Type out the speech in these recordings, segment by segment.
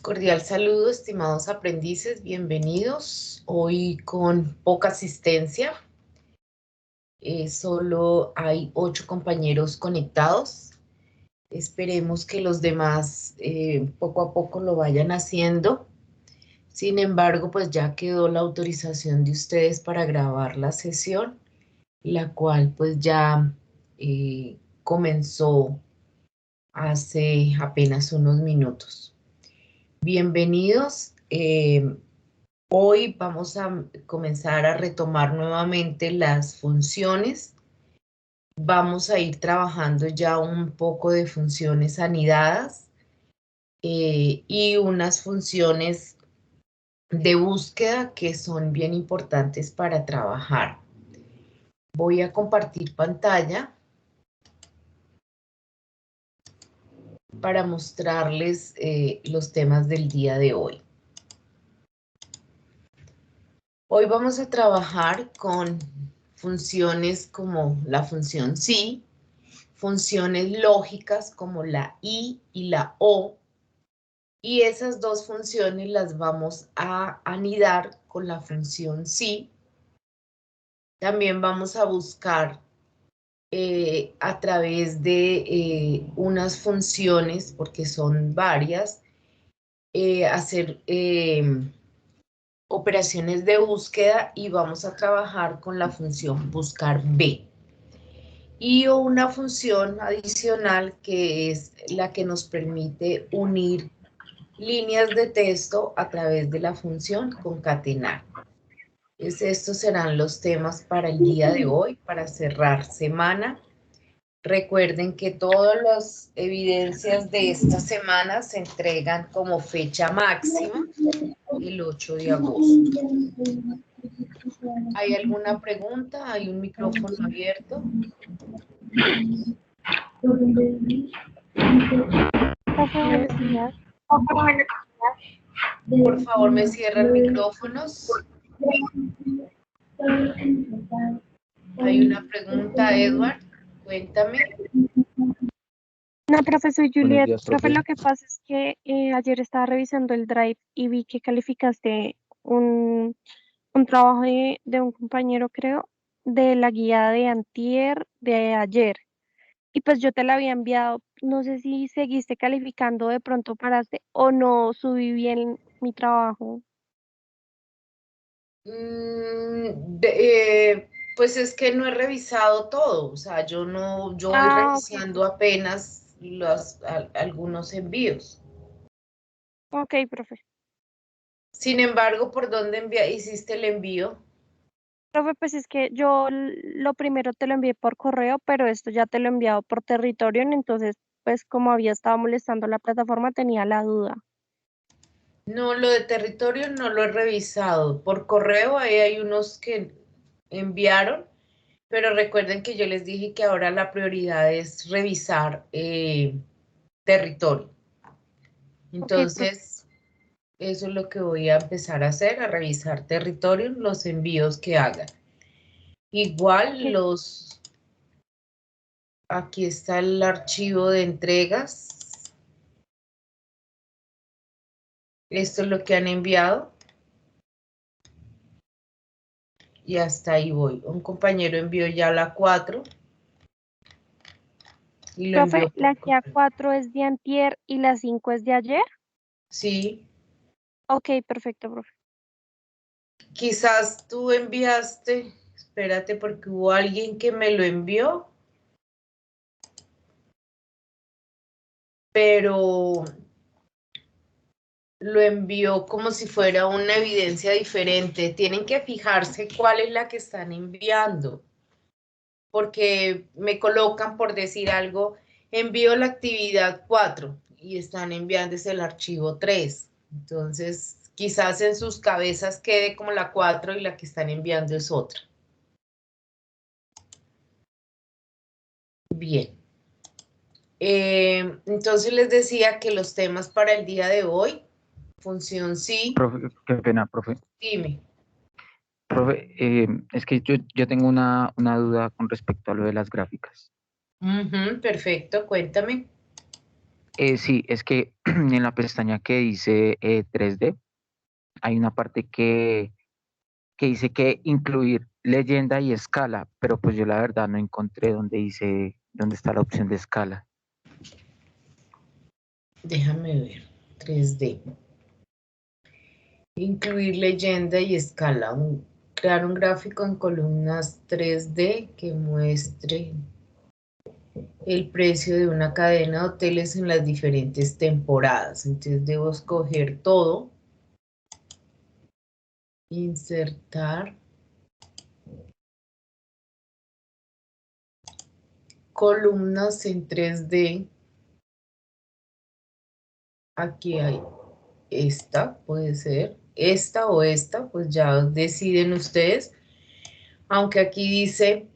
Cordial saludo, estimados aprendices, bienvenidos. Hoy con poca asistencia, solo hay 8 compañeros conectados. Esperemos que los demás poco a poco lo vayan haciendo. Sin embargo, pues ya quedó la autorización de ustedes para grabar la sesión, la cual pues ya comenzó hace apenas unos minutos. Bienvenidos. Hoy vamos a comenzar a retomar nuevamente las funciones. Vamos a ir trabajando ya un poco de funciones anidadas y unas funciones de búsqueda que son bien importantes para trabajar. Voy a compartir pantalla para mostrarles los temas del día de hoy. Hoy vamos a trabajar con funciones como la función sí, funciones lógicas como la y la o, y esas dos funciones las vamos a anidar con la función sí. También vamos a buscar a través de unas funciones, porque son varias, hacer operaciones de búsqueda y vamos a trabajar con la función buscar B. Y una función adicional que es la que nos permite unir líneas de texto a través de la función concatenar. Estos serán los temas para el día de hoy, para cerrar semana. Recuerden que todas las evidencias de esta semana se entregan como fecha máxima el 8 de agosto. ¿Hay alguna pregunta? ¿Hay un micrófono abierto? Por favor, me cierran micrófonos. Hay una pregunta, Edward. Cuéntame. No, profesor Buenos Juliet, días, profe, profe. lo que pasa es que ayer estaba revisando el Drive y vi que calificaste un trabajo de un compañero, creo, de la guía de antier de ayer. Y pues yo te la había enviado, no sé si seguiste calificando, de pronto paraste o no subí bien mi trabajo. Pues es que no he revisado todo, o sea, yo voy Ok, revisando profe. apenas algunos envíos. Ok, profe. Sin embargo, ¿por dónde hiciste el envío? Profe, pues es que yo lo primero te lo envié por correo, pero esto ya te lo he enviado por territorio, entonces, pues como había estado molestando la plataforma, tenía la duda. No, lo de territorio no lo he revisado. Por correo ahí hay unos que enviaron, pero recuerden que yo les dije que ahora la prioridad es revisar territorio. Ok, profe. Entonces, eso es lo que voy a empezar a hacer, a revisar territorio, los envíos que hagan. Igual Ok, aquí está el archivo de entregas. Esto es lo que han enviado. Y hasta ahí voy. Un compañero envió ya la 4 y lo profe, envió por la guía correo. 4 es de antier y la 5 es de ayer. Sí, Ok, perfecto, profe. quizás tú enviaste, espérate porque hubo alguien que me lo envió, pero lo envió como si fuera una evidencia diferente. Tienen que fijarse cuál es la que están enviando, porque me colocan por decir algo, envío la actividad 4 y están enviándose el archivo 3. Entonces, quizás en sus cabezas quede como la 4 y la que están enviando es otra. Bien. Entonces les decía que los temas para el día de hoy, función sí, Profe, qué pena, profe. dime. Profe, es que yo tengo una duda con respecto a lo de las gráficas. Perfecto, cuéntame. Sí, es que en la pestaña que dice 3D, hay una parte que dice que incluir leyenda y escala, pero pues yo la verdad no encontré dónde está la opción de escala. Déjame ver. 3D. Incluir leyenda y escala. Crear un gráfico en columnas 3D que muestre el precio de una cadena de hoteles en las diferentes temporadas. Entonces debo escoger todo. Insertar. Columnas en 3D. Aquí hay esta, puede ser. Esta o esta, pues ya deciden ustedes. Aunque aquí dice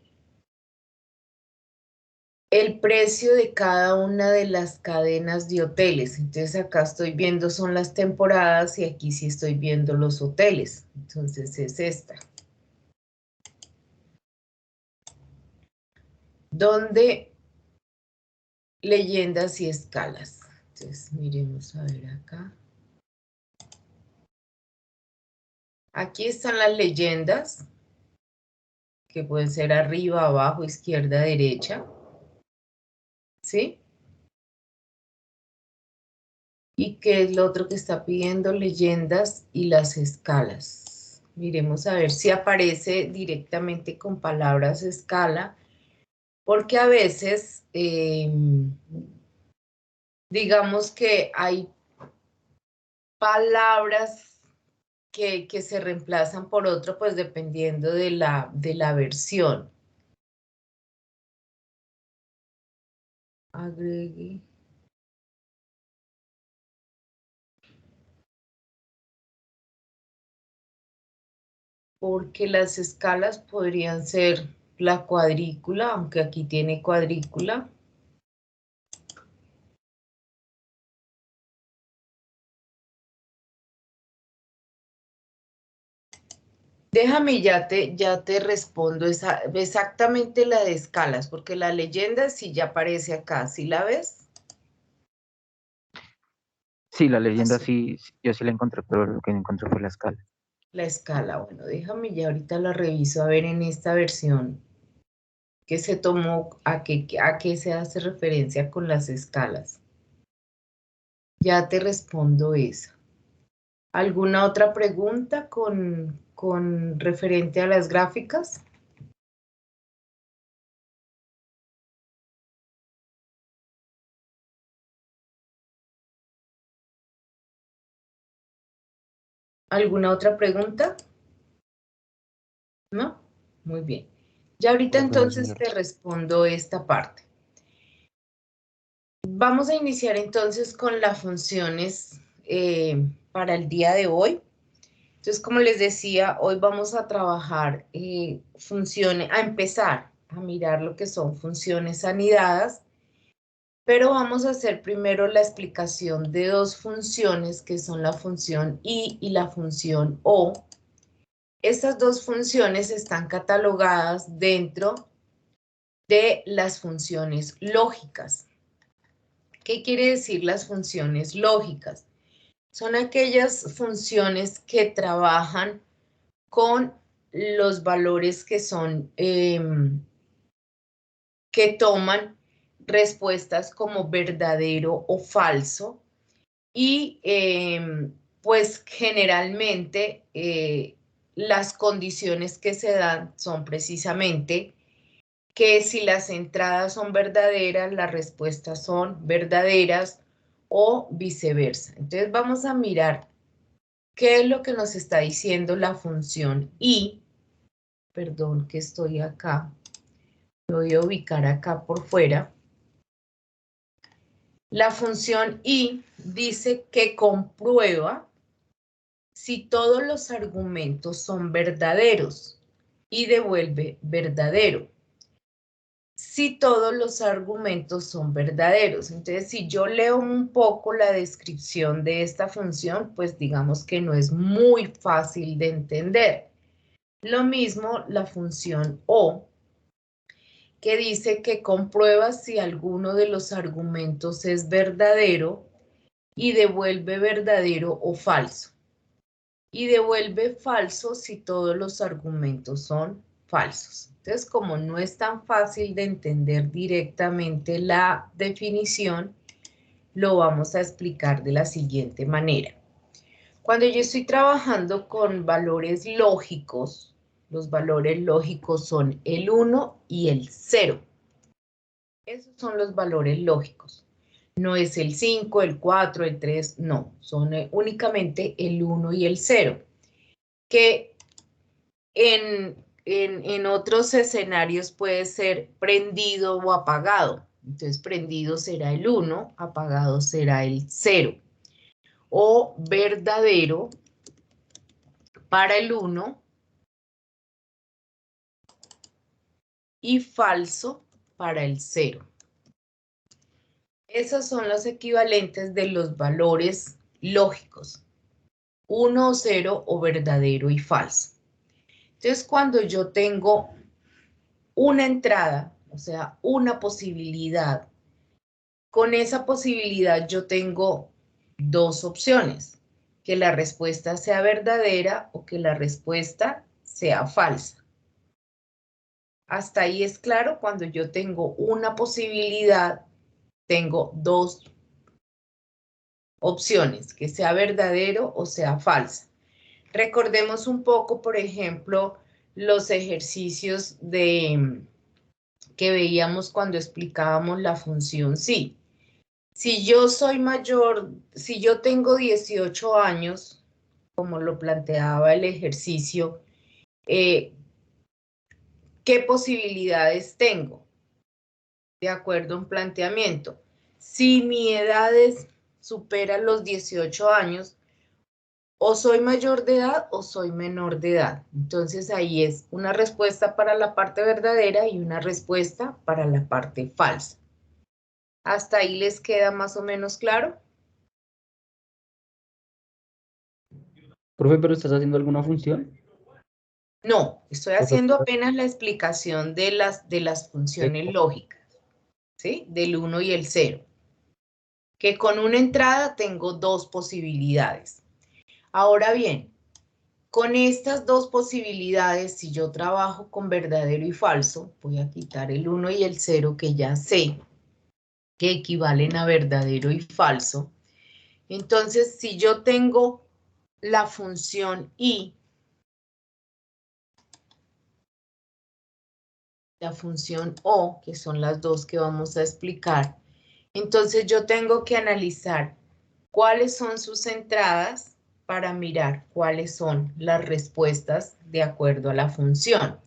el precio de cada una de las cadenas de hoteles. Entonces acá estoy viendo son las temporadas y aquí sí estoy viendo los hoteles. Entonces es esta. Donde leyendas y escalas. Entonces miremos a ver acá. Aquí están las leyendas, que pueden ser arriba, abajo, izquierda, derecha. ¿Sí? ¿Y qué es lo otro que está pidiendo? Leyendas y las escalas. Miremos a ver si aparece directamente con palabras escala, porque a veces, digamos que hay palabras que se reemplazan por otro, pues dependiendo de la versión. Agregue. Porque las escalas podrían ser la cuadrícula, aunque aquí tiene cuadrícula. Déjame, ya te respondo exactamente la de escalas, porque la leyenda sí ya aparece acá, ¿sí la ves? Sí, la leyenda Así. sí, yo sí la encontré, pero lo que no encontré fue la escala. La escala, bueno, déjame ya ahorita la reviso a ver en esta versión que se tomó, a qué se hace referencia con las escalas. Ya te respondo esa. ¿Alguna otra pregunta con referente a las gráficas? ¿Alguna otra pregunta? ¿No? Muy bien. Ya ahorita Bueno, entonces señora. te respondo esta parte. Vamos a iniciar entonces con las funciones para el día de hoy. Entonces, como les decía, hoy vamos a trabajar funciones, a empezar a mirar lo que son funciones anidadas, pero vamos a hacer primero la explicación de dos funciones que son la función I y la función O. Estas dos funciones están catalogadas dentro de las funciones lógicas. ¿Qué quiere decir las funciones lógicas? Son aquellas funciones que trabajan con los valores que son, que toman respuestas como verdadero o falso y pues generalmente las condiciones que se dan son precisamente que si las entradas son verdaderas, las respuestas son verdaderas o viceversa. Entonces vamos a mirar qué es lo que nos está diciendo la función I. Perdón que estoy acá. Lo voy a ubicar acá por fuera. La función I dice que comprueba si todos los argumentos son verdaderos y devuelve verdadero. Si todos los argumentos son verdaderos. Entonces, si yo leo un poco la descripción de esta función, pues digamos que no es muy fácil de entender. Lo mismo la función O. que dice que comprueba si alguno de los argumentos es verdadero y devuelve verdadero o falso. Y devuelve falso si todos los argumentos son falsos. Entonces, como no es tan fácil de entender directamente la definición, lo vamos a explicar de la siguiente manera. Cuando yo estoy trabajando con valores lógicos, los valores lógicos son el 1 y el 0. Esos son los valores lógicos. No es el 5, el 4, el 3, no. Son únicamente el 1 y el 0. Que en otros escenarios puede ser prendido o apagado. Entonces, prendido será el 1, apagado será el 0. O verdadero para el 1 y falso para el 0. Esos son los equivalentes de los valores lógicos. 1 o 0 o verdadero y falso. Entonces, cuando yo tengo una entrada, o sea, una posibilidad, con esa posibilidad yo tengo dos opciones, que la respuesta sea verdadera o que la respuesta sea falsa. Hasta ahí es claro, cuando yo tengo una posibilidad, tengo dos opciones, que sea verdadero o sea falsa. Recordemos un poco, por ejemplo, los ejercicios que veíamos cuando explicábamos la función sí. Si yo soy mayor, si yo tengo 18 años, como lo planteaba el ejercicio, ¿qué posibilidades tengo? De acuerdo a un planteamiento. Si mi edad supera los 18 años, o soy mayor de edad o soy menor de edad. Entonces ahí es una respuesta para la parte verdadera y una respuesta para la parte falsa. ¿Hasta ahí les queda más o menos claro? Profe, ¿pero estás haciendo alguna función? No, estoy haciendo apenas la explicación de las funciones lógicas, ¿sí? Del 1 y el 0. Que con una entrada tengo dos posibilidades. Ahora bien, con estas dos posibilidades, si yo trabajo con verdadero y falso, voy a quitar el 1 y el 0 que ya sé que equivalen a verdadero y falso. Entonces, si yo tengo la función y, la función o, que son las dos que vamos a explicar, entonces yo tengo que analizar cuáles son sus entradas para mirar cuáles son las respuestas de acuerdo a la función.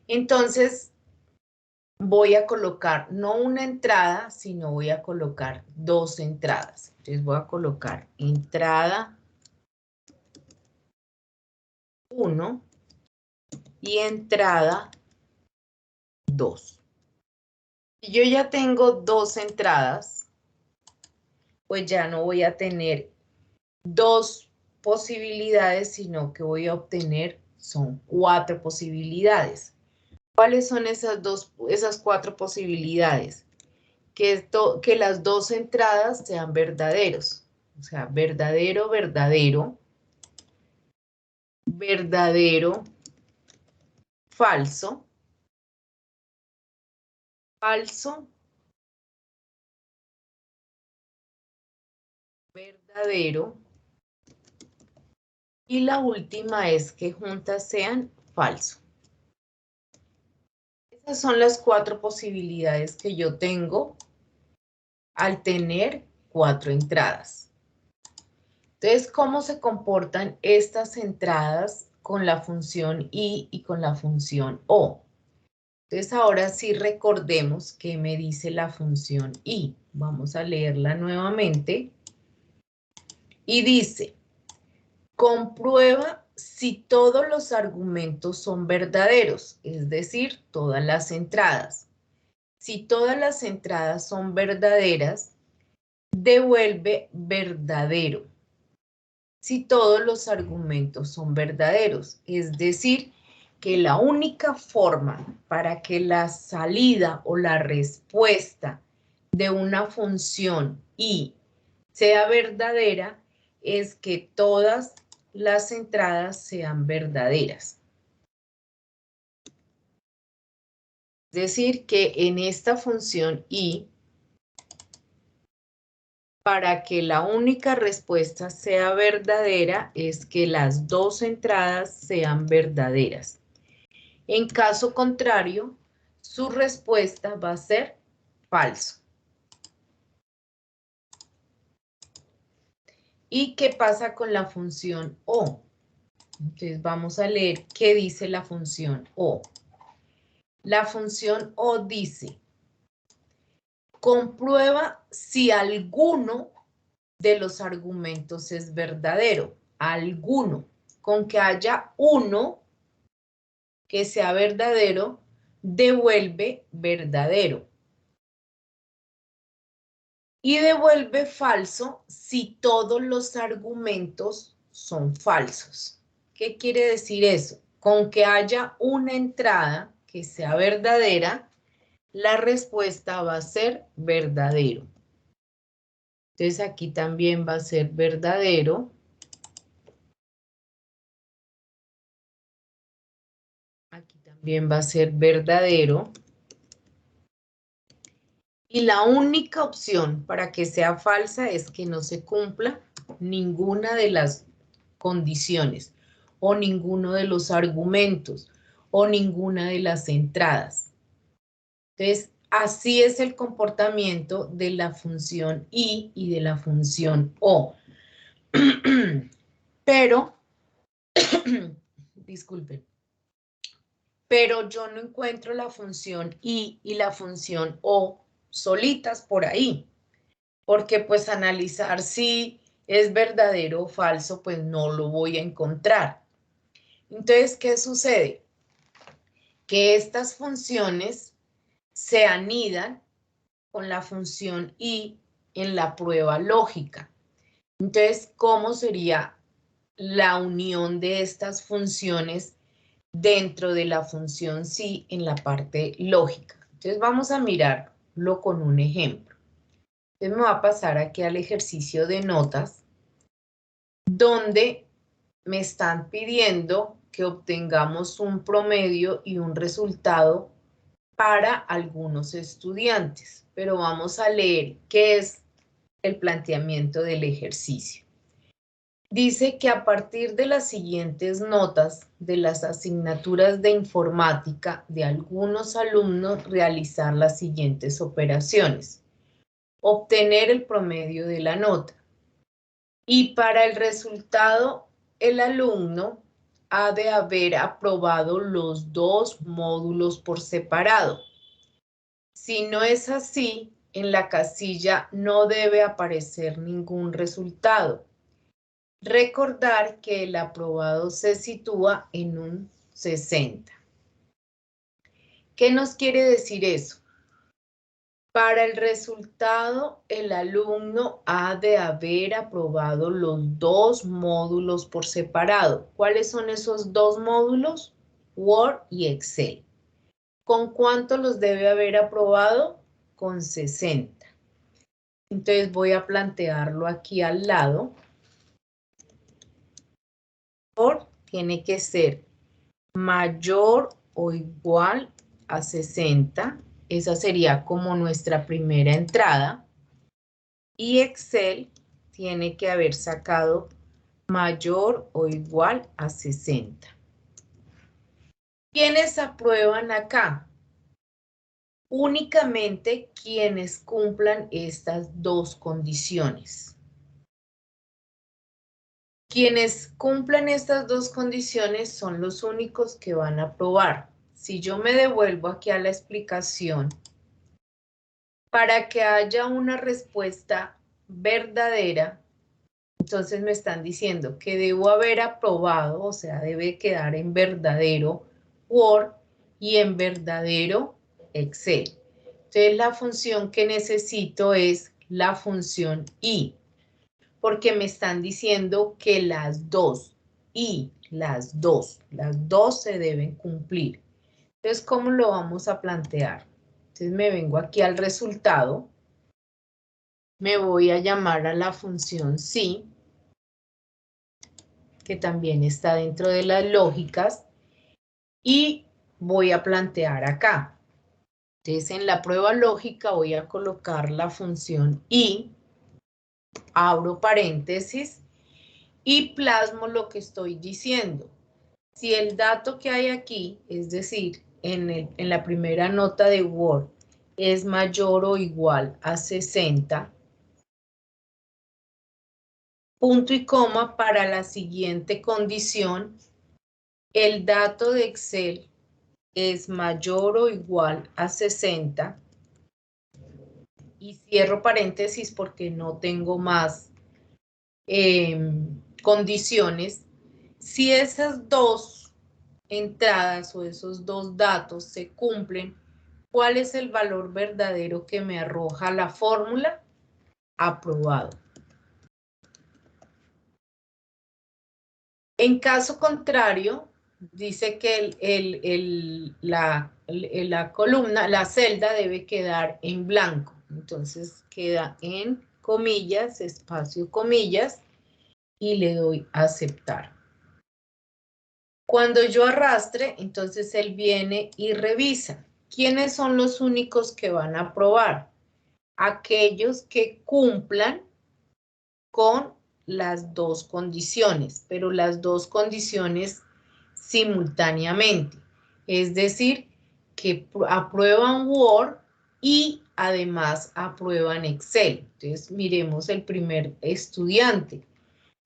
Entonces, voy a colocar no una entrada, sino voy a colocar dos entradas. Entonces voy a colocar entrada 1 y entrada 2. Si yo ya tengo dos entradas, pues ya no voy a tener dos posibilidades, sino que voy a obtener, son 4 posibilidades. ¿Cuáles son esas 4 posibilidades? Que las dos entradas sean verdaderos. O sea, verdadero, verdadero, verdadero, falso, falso, verdadero. Y la última es que juntas sean falso. Esas son las 4 posibilidades que yo tengo al tener 4 entradas. Entonces, ¿cómo se comportan estas entradas con la función y con la función o? Entonces, ahora sí recordemos qué me dice la función y. Vamos a leerla nuevamente. Y dice, comprueba si todos los argumentos son verdaderos, es decir, todas las entradas. Si todas las entradas son verdaderas, devuelve verdadero. Si todos los argumentos son verdaderos, es decir, que la única forma para que la salida o la respuesta de una función y sea verdadera es que todas las entradas sean verdaderas. Es decir, que en esta función y, para que la única respuesta sea verdadera es que las dos entradas sean verdaderas. En caso contrario, su respuesta va a ser falso. ¿Y qué pasa con la función O? Entonces vamos a leer qué dice la función O. La función O dice, comprueba si alguno de los argumentos es verdadero. Alguno. Con que haya uno que sea verdadero, devuelve verdadero. Y devuelve falso si todos los argumentos son falsos. ¿Qué quiere decir eso? Con que haya una entrada que sea verdadera, la respuesta va a ser verdadero. Entonces aquí también va a ser verdadero. Aquí también va a ser verdadero. Y la única opción para que sea falsa es que no se cumpla ninguna de las condiciones o ninguno de los argumentos o ninguna de las entradas. Entonces, así es el comportamiento de la función y de la función o. Pero, disculpen, pero yo no encuentro la función y la función o solitas por ahí, porque pues analizar si es verdadero o falso, pues no lo voy a encontrar. Entonces, ¿qué sucede? Que estas funciones se anidan con la función y en la prueba lógica. Entonces, ¿cómo sería la unión de estas funciones dentro de la función sí en la parte lógica? Entonces, vamos a mirarlo con un ejemplo. Entonces, me va a pasar aquí al ejercicio de notas, donde me están pidiendo que obtengamos un promedio y un resultado para algunos estudiantes, pero vamos a leer qué es el planteamiento del ejercicio. Dice que a partir de las siguientes notas de las asignaturas de informática de algunos alumnos realizar las siguientes operaciones. Obtener el promedio de la nota. Y para el resultado, el alumno ha de haber aprobado los dos módulos por separado. Si no es así, en la casilla no debe aparecer ningún resultado. Recordar que el aprobado se sitúa en un 60. ¿Qué nos quiere decir eso? Para el resultado, el alumno ha de haber aprobado los dos módulos por separado. ¿Cuáles son esos dos módulos? Word y Excel. ¿Con cuánto los debe haber aprobado? Con 60. Entonces voy a plantearlo aquí al lado. Word tiene que ser mayor o igual a 60. Esa sería como nuestra primera entrada. Y Excel tiene que haber sacado mayor o igual a 60. ¿Quiénes aprueban acá? Únicamente quienes cumplan estas dos condiciones. Quienes cumplan estas dos condiciones son los únicos que van a aprobar. Si yo me devuelvo aquí a la explicación, para que haya una respuesta verdadera, entonces me están diciendo que debo haber aprobado, o sea, debe quedar en verdadero Word y en verdadero Excel. Entonces la función que necesito es la función y, porque me están diciendo que las dos y las dos se deben cumplir. Entonces, ¿cómo lo vamos a plantear? Entonces me vengo aquí al resultado, me voy a llamar a la función sí, que también está dentro de las lógicas, y voy a plantear acá. Entonces en la prueba lógica voy a colocar la función y, abro paréntesis, y plasmo lo que estoy diciendo. Si el dato que hay aquí, es decir, en la primera nota de Word, es mayor o igual a 60, punto y coma para la siguiente condición, el dato de Excel es mayor o igual a 60, y cierro paréntesis porque no tengo más condiciones. Si esas dos entradas o esos dos datos se cumplen, ¿cuál es el valor verdadero que me arroja la fórmula? Aprobado. En caso contrario, dice que la columna, la celda debe quedar en blanco. Entonces queda en comillas, espacio comillas, y le doy a aceptar. Cuando yo arrastre, entonces él viene y revisa. ¿Quiénes son los únicos que van a aprobar? Aquellos que cumplan con las dos condiciones, pero las dos condiciones simultáneamente. Es decir, que aprueban Word y además aprueban Excel. Entonces, miremos el primer estudiante.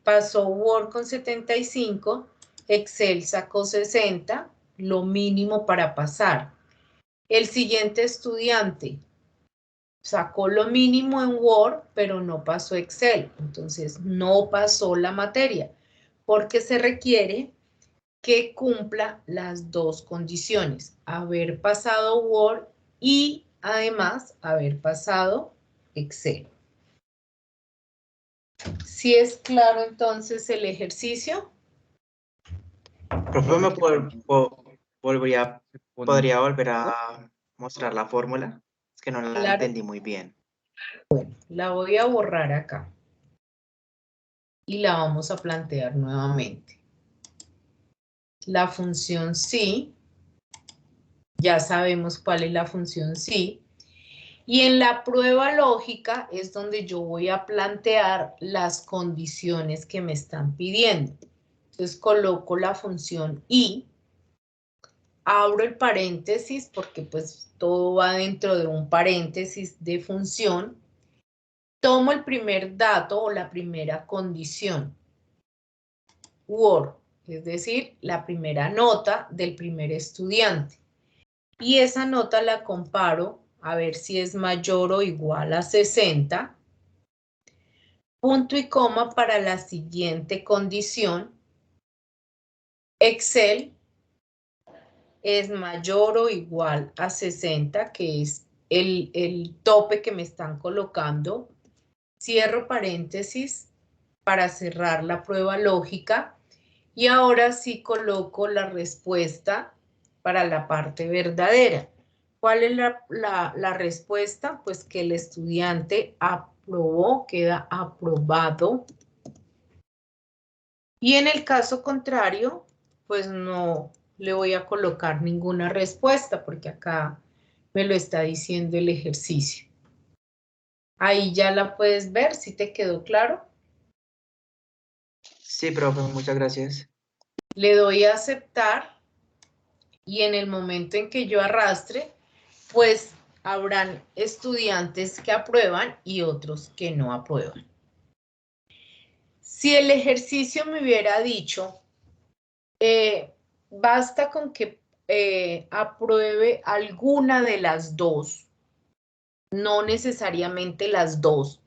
Pasó Word con 75, Excel sacó 60, lo mínimo para pasar. El siguiente estudiante sacó lo mínimo en Word, pero no pasó Excel. Entonces, no pasó la materia, porque se requiere que cumpla las dos condiciones. Haber pasado Word y, además, haber pasado Excel. ¿Sí es claro, entonces, el ejercicio? Profe, podría volver a mostrar la fórmula? Es que no la Claro. entendí muy bien. La voy a borrar acá. Y la vamos a plantear nuevamente. La función sí, ya sabemos cuál es la función sí. Y en la prueba lógica es donde yo voy a plantear las condiciones que me están pidiendo. Entonces coloco la función y, abro el paréntesis porque pues todo va dentro de un paréntesis de función. Tomo el primer dato o la primera condición, Word, es decir, la primera nota del primer estudiante. Y esa nota la comparo a ver si es mayor o igual a 60. Punto y coma para la siguiente condición. Excel es mayor o igual a 60, que es el tope que me están colocando. Cierro paréntesis para cerrar la prueba lógica. Y ahora sí coloco la respuesta para la parte verdadera. ¿Cuál es la respuesta? Pues que el estudiante aprobó, queda aprobado. Y en el caso contrario, pues no le voy a colocar ninguna respuesta porque acá me lo está diciendo el ejercicio. Ahí ya la puedes ver, ¿sí te quedó claro? Sí, profe, muchas gracias. Le doy a aceptar y en el momento en que yo arrastre, pues habrán estudiantes que aprueban y otros que no aprueban. Si el ejercicio me hubiera dicho, basta con que apruebe alguna de las dos, no necesariamente las dos,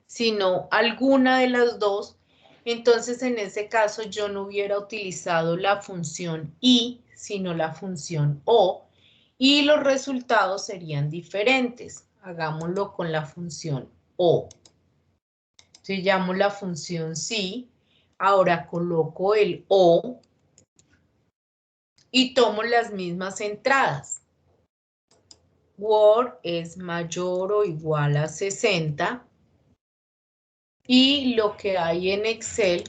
sino alguna de las dos, entonces en ese caso yo no hubiera utilizado la función y, sino la función o, y los resultados serían diferentes. Hagámoslo con la función o. Entonces llamo la función sí, Ahora coloco el O y tomo las mismas entradas. Word es mayor o igual a 60 y lo que hay en Excel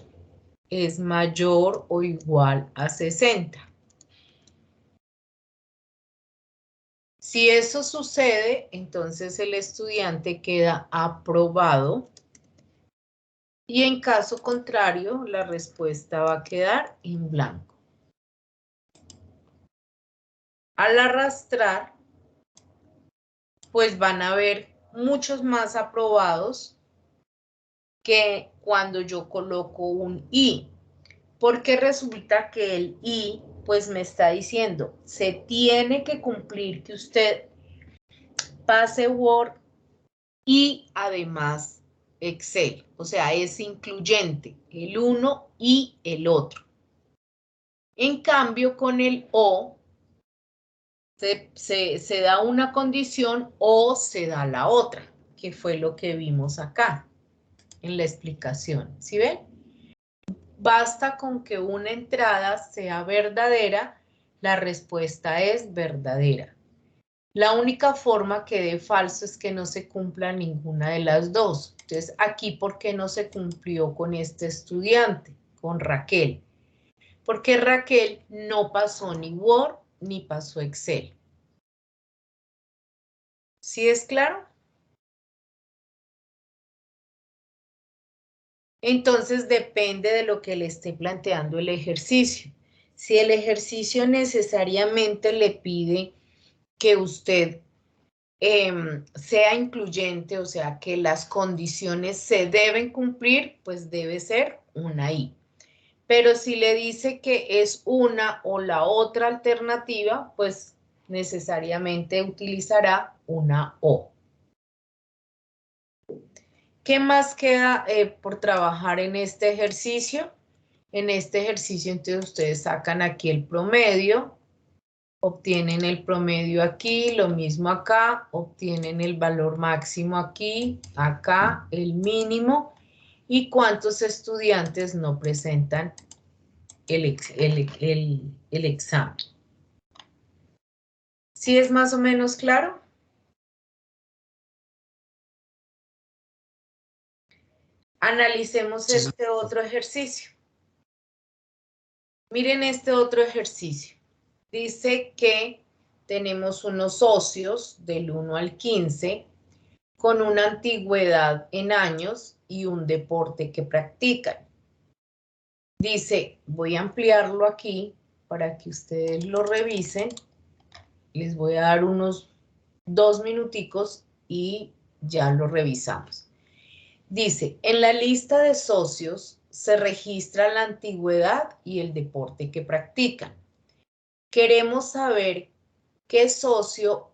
es mayor o igual a 60. Si eso sucede, entonces el estudiante queda aprobado y en caso contrario, la respuesta va a quedar en blanco. Al arrastrar, pues van a haber muchos más aprobados que cuando yo coloco un I, porque resulta que el I, pues me está diciendo, se tiene que cumplir que usted pase Word y además Excel, o sea, es incluyente, el uno y el otro. En cambio, con el O, se da una condición o se da la otra, que fue lo que vimos acá en la explicación. ¿Sí ven? Basta con que una entrada sea verdadera, la respuesta es verdadera. La única forma que dé falso es que no se cumpla ninguna de las dos. Entonces, aquí, ¿por qué no se cumplió con este estudiante, con Raquel? Porque Raquel no pasó ni Word ni pasó Excel. ¿Sí es claro? Entonces depende de lo que le esté planteando el ejercicio. Si el ejercicio necesariamente le pide que usted sea incluyente, o sea, que las condiciones se deben cumplir, pues debe ser una I. Pero si le dice que es una o la otra alternativa, pues necesariamente utilizará una O. ¿Qué más queda por trabajar en este ejercicio? En este ejercicio, entonces, ustedes sacan aquí el promedio, obtienen el promedio aquí, lo mismo acá, obtienen el valor máximo aquí, acá, el mínimo, y cuántos estudiantes no presentan el examen. ¿Sí es más o menos claro? Analicemos este otro ejercicio. Miren este otro ejercicio. Dice que tenemos unos socios del 1 al 15 con una antigüedad en años y un deporte que practican. Dice, voy a ampliarlo aquí para que ustedes lo revisen. Les voy a dar unos 2 minuticos y ya lo revisamos. Dice, en la lista de socios se registra la antigüedad y el deporte que practican. Queremos saber qué socio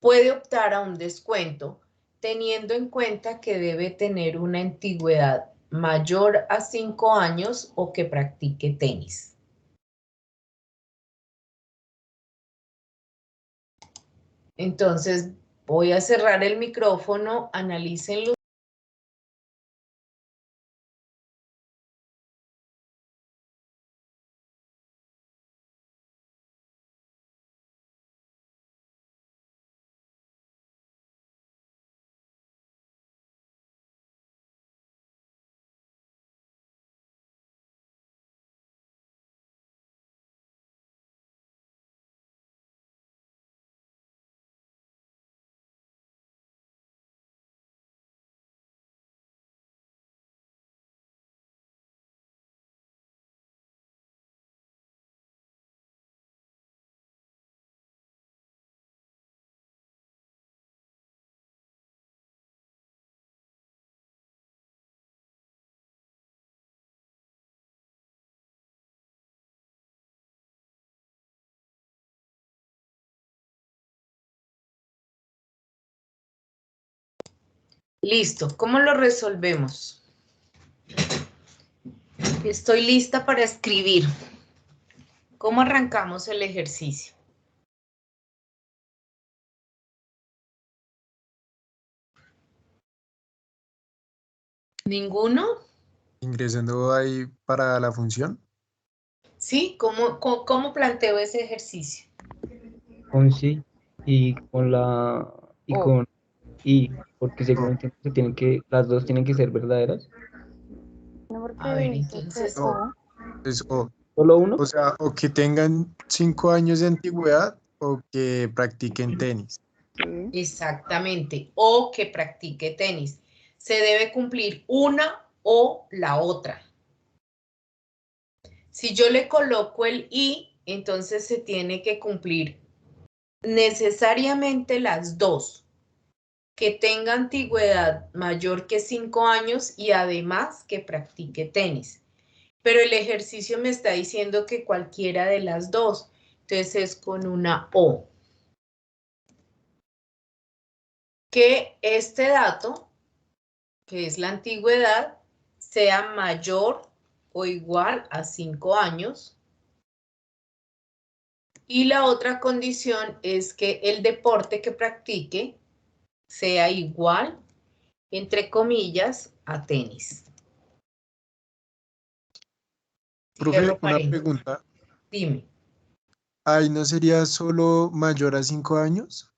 puede optar a un descuento, teniendo en cuenta que debe tener una antigüedad mayor a 5 años o que practique tenis. Entonces, voy a cerrar el micrófono, analícenlo. Listo, ¿cómo lo resolvemos? Estoy lista para escribir. ¿Cómo arrancamos el ejercicio? ¿Ninguno? ingresando ahí para la función. ¿Sí? ¿Cómo planteo ese ejercicio? Con sí y con y O. con porque según entiendo las dos tienen que ser verdaderas. No, porque A ver, dice que entonces, O. Pues, ¿Solo uno? o sea, o que tengan 5 años de antigüedad o que practiquen tenis. Sí. exactamente, o que practique tenis. Se debe cumplir una o la otra. Si yo le coloco el y, entonces se tiene que cumplir necesariamente las dos, que tenga antigüedad mayor que 5 años y además que practique tenis. Pero el ejercicio me está diciendo que cualquiera de las dos, entonces es con una O. Que este dato, que es la antigüedad, sea mayor o igual a 5 años. Y la otra condición es que el deporte que practique sea igual, entre comillas, a tenis. Profe, Cierro una paréntesis. pregunta. Dime. ¿Ahí no sería solo mayor a 5 años?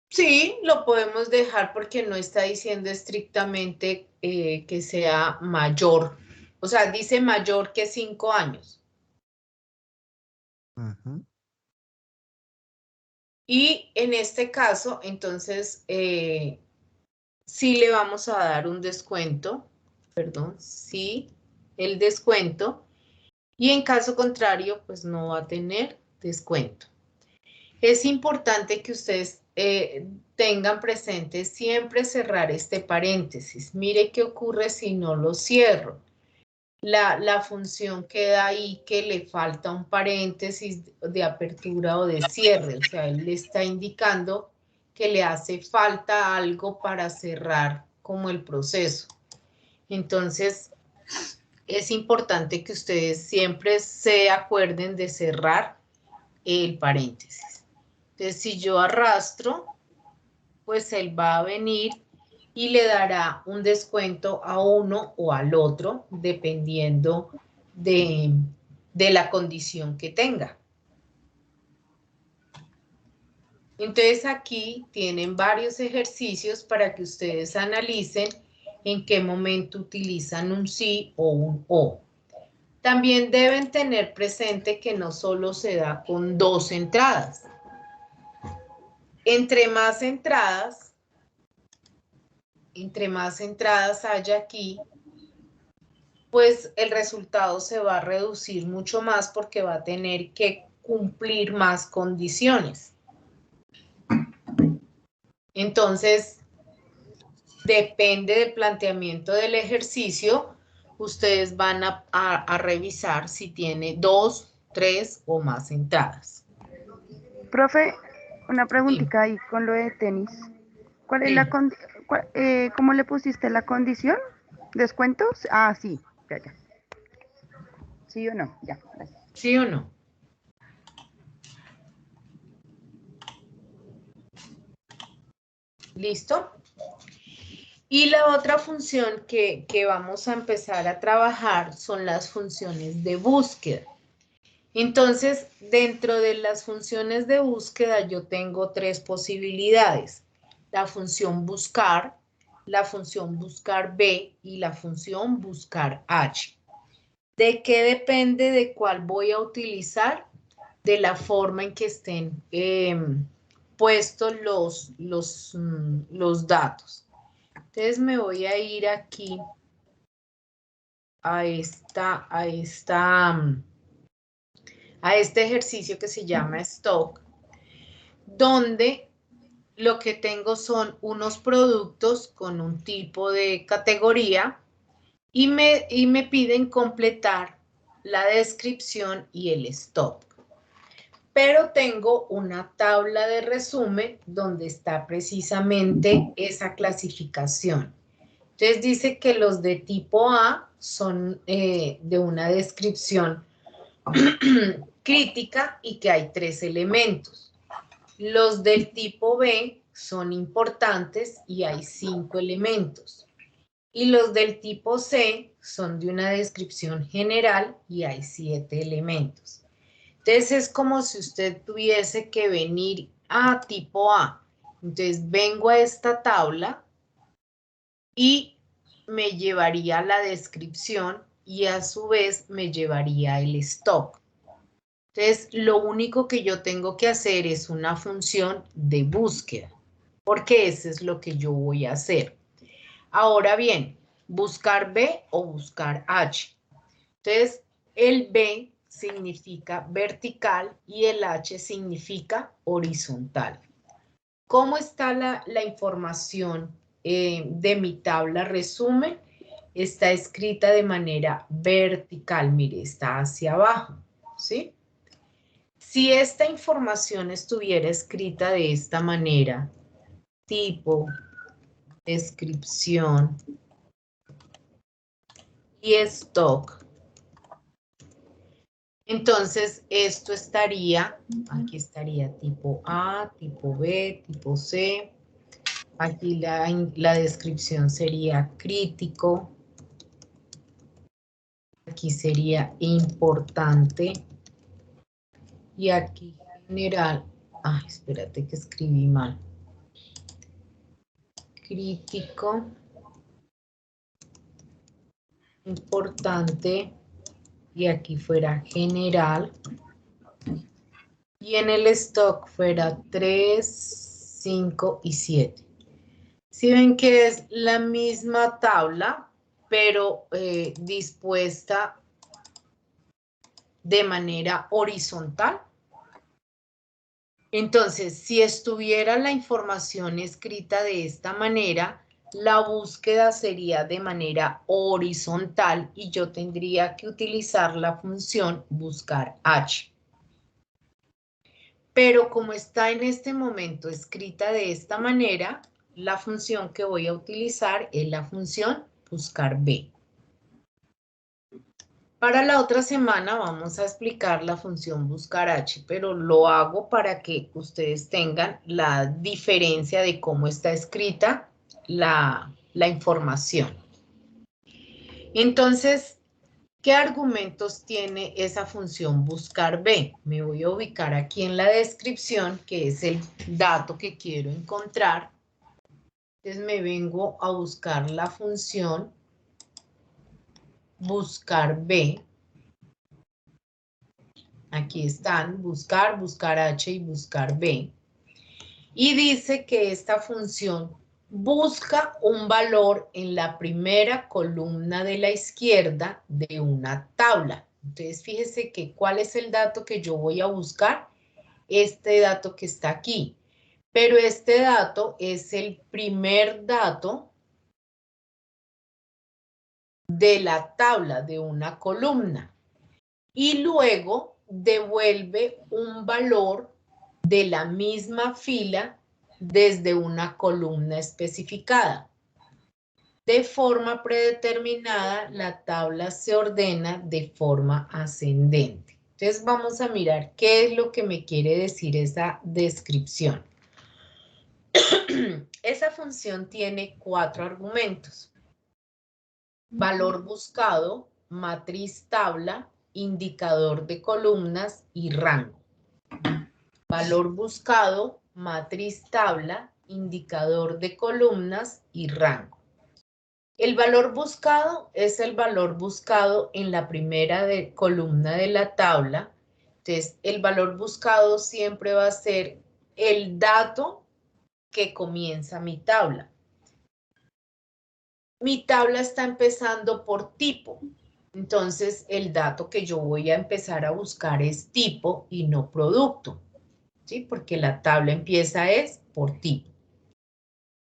Sí, lo podemos dejar porque no está diciendo estrictamente que sea mayor. O sea, dice mayor que 5 años. Ujú. Y en este caso, entonces, sí le vamos a dar un descuento, perdón, sí, el descuento. Y en caso contrario, pues no va a tener descuento. Es importante que ustedes tengan presente siempre cerrar este paréntesis. Mire qué ocurre si no lo cierro. La función queda ahí que le falta un paréntesis de apertura o de cierre. O sea, él le está indicando que le hace falta algo para cerrar como el proceso. Entonces, es importante que ustedes siempre se acuerden de cerrar el paréntesis. Entonces, si yo arrastro, pues él va a venir y le dará un descuento a uno o al otro, dependiendo de la condición que tenga. Entonces, aquí tienen varios ejercicios para que ustedes analicen en qué momento utilizan un sí o un o. También deben tener presente que no solo se da con 2 entradas. Entre más entradas haya aquí, pues el resultado se va a reducir mucho más porque va a tener que cumplir más condiciones. Entonces, depende del planteamiento del ejercicio, ustedes van a revisar si tiene 2, 3 o más entradas. Profe, una Sí, preguntita ahí con lo de tenis. ¿Cuál es sí. cómo le pusiste la condición? ¿Descuentos? Ah, sí, ya. ¿Sí o no? Ya, gracias. ¿Sí o no? ¿Listo? Y la otra función que vamos a empezar a trabajar son las funciones de búsqueda. Entonces, dentro de las funciones de búsqueda yo tengo 3 posibilidades. La función buscar, la función buscar B y la función buscar H. ¿De qué depende de cuál voy a utilizar? De la forma en que estén puestos los datos. Entonces me voy a ir aquí a este ejercicio que se llama stock, donde lo que tengo son unos productos con un tipo de categoría y me piden completar la descripción y el stock. Pero tengo una tabla de resumen donde está precisamente esa clasificación. Entonces dice que los de tipo A son de una descripción crítica y que hay 3 elementos. Los del tipo B son importantes y hay 5 elementos. Y los del tipo C son de una descripción general y hay 7 elementos. Entonces es como si usted tuviese que venir a tipo A. Entonces vengo a esta tabla y me llevaría la descripción y a su vez me llevaría el stock. Entonces lo único que yo tengo que hacer es una función de búsqueda, porque eso es lo que yo voy a hacer. Ahora bien, buscar B o buscar H. Entonces, el B significa vertical y el H significa horizontal. ¿Cómo está la información de mi tabla resumen? Está escrita de manera vertical, mire, está hacia abajo, ¿sí? Si esta información estuviera escrita de esta manera, tipo, descripción y stock, entonces esto estaría, aquí estaría tipo A, tipo B, tipo C. Aquí la descripción sería crítico. Aquí sería importante. Y aquí general. Ay, espérate que escribí mal. Crítico. Importante. Y aquí fuera general. Y en el stock fuera 3, 5 y 7. Si ven que es la misma tabla, pero dispuesta de manera horizontal. Entonces, si estuviera la información escrita de esta manera, la búsqueda sería de manera horizontal y yo tendría que utilizar la función buscar H. Pero como está en este momento escrita de esta manera, la función que voy a utilizar es la función buscar B. Para la otra semana vamos a explicar la función buscar H, pero lo hago para que ustedes tengan la diferencia de cómo está escrita la información. Entonces, ¿qué argumentos tiene esa función buscar B? Me voy a ubicar aquí en la descripción, que es el dato que quiero encontrar. Entonces me vengo a buscar la función buscar B. Aquí están, buscar, buscar H y buscar B. Y dice que esta función busca un valor en la primera columna de la izquierda de una tabla. Entonces, fíjese que ¿cuál es el dato que yo voy a buscar? Este dato que está aquí. Pero este dato es el primer dato de la tabla de una columna. Y luego devuelve un valor de la misma fila desde una columna especificada. De forma predeterminada, la tabla se ordena de forma ascendente. Entonces vamos a mirar qué es lo que me quiere decir esa descripción. Esa función tiene 4 argumentos. Valor buscado, matriz tabla, indicador de columnas y rango. Valor buscado, matriz tabla, indicador de columnas y rango. El valor buscado es el valor buscado en la primera columna de la tabla. Entonces, el valor buscado siempre va a ser el dato que comienza mi tabla. Mi tabla está empezando por tipo. Entonces, el dato que yo voy a empezar a buscar es tipo y no producto, ¿sí? Porque la tabla empieza es por tipo.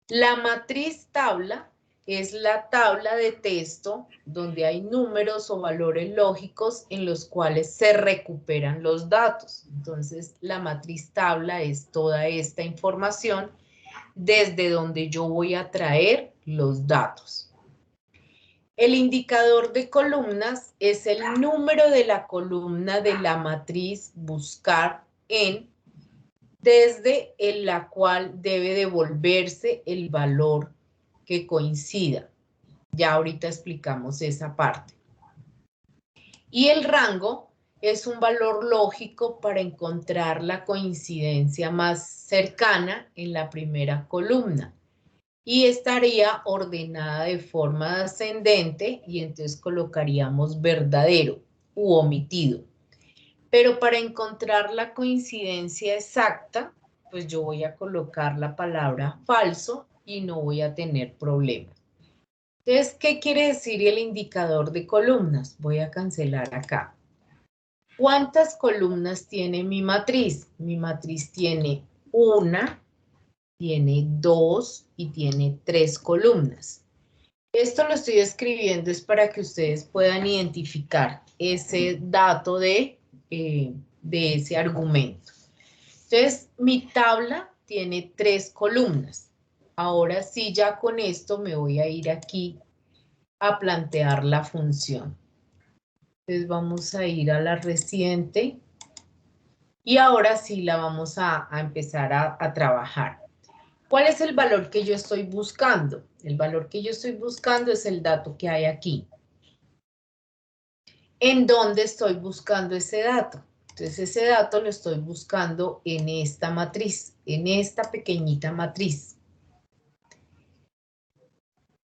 La matriz tabla es la tabla de texto donde hay números o valores lógicos en los cuales se recuperan los datos. Entonces, la matriz tabla es toda esta información desde donde yo voy a traer los datos. El indicador de columnas es el número de la columna de la matriz buscar en, desde la cual debe devolverse el valor que coincida. Ya ahorita explicamos esa parte. Y el rango es un valor lógico para encontrar la coincidencia más cercana en la primera columna. Y estaría ordenada de forma ascendente y entonces colocaríamos verdadero u omitido. Pero para encontrar la coincidencia exacta, pues yo voy a colocar la palabra falso y no voy a tener problemas. Entonces, ¿qué quiere decir el indicador de columnas? Voy a cancelar acá. ¿Cuántas columnas tiene mi matriz? Mi matriz tiene 1, tiene 2 y tiene 3 columnas. Esto lo estoy escribiendo es para que ustedes puedan identificar ese dato de ese argumento. Entonces, mi tabla tiene 3 columnas. Ahora sí, ya con esto me voy a ir aquí a plantear la función. Entonces, vamos a ir a la reciente y ahora sí la vamos a empezar a trabajar. ¿Cuál es el valor que yo estoy buscando? El valor que yo estoy buscando es el dato que hay aquí. ¿En dónde estoy buscando ese dato? Entonces, ese dato lo estoy buscando en esta matriz, en esta pequeñita matriz.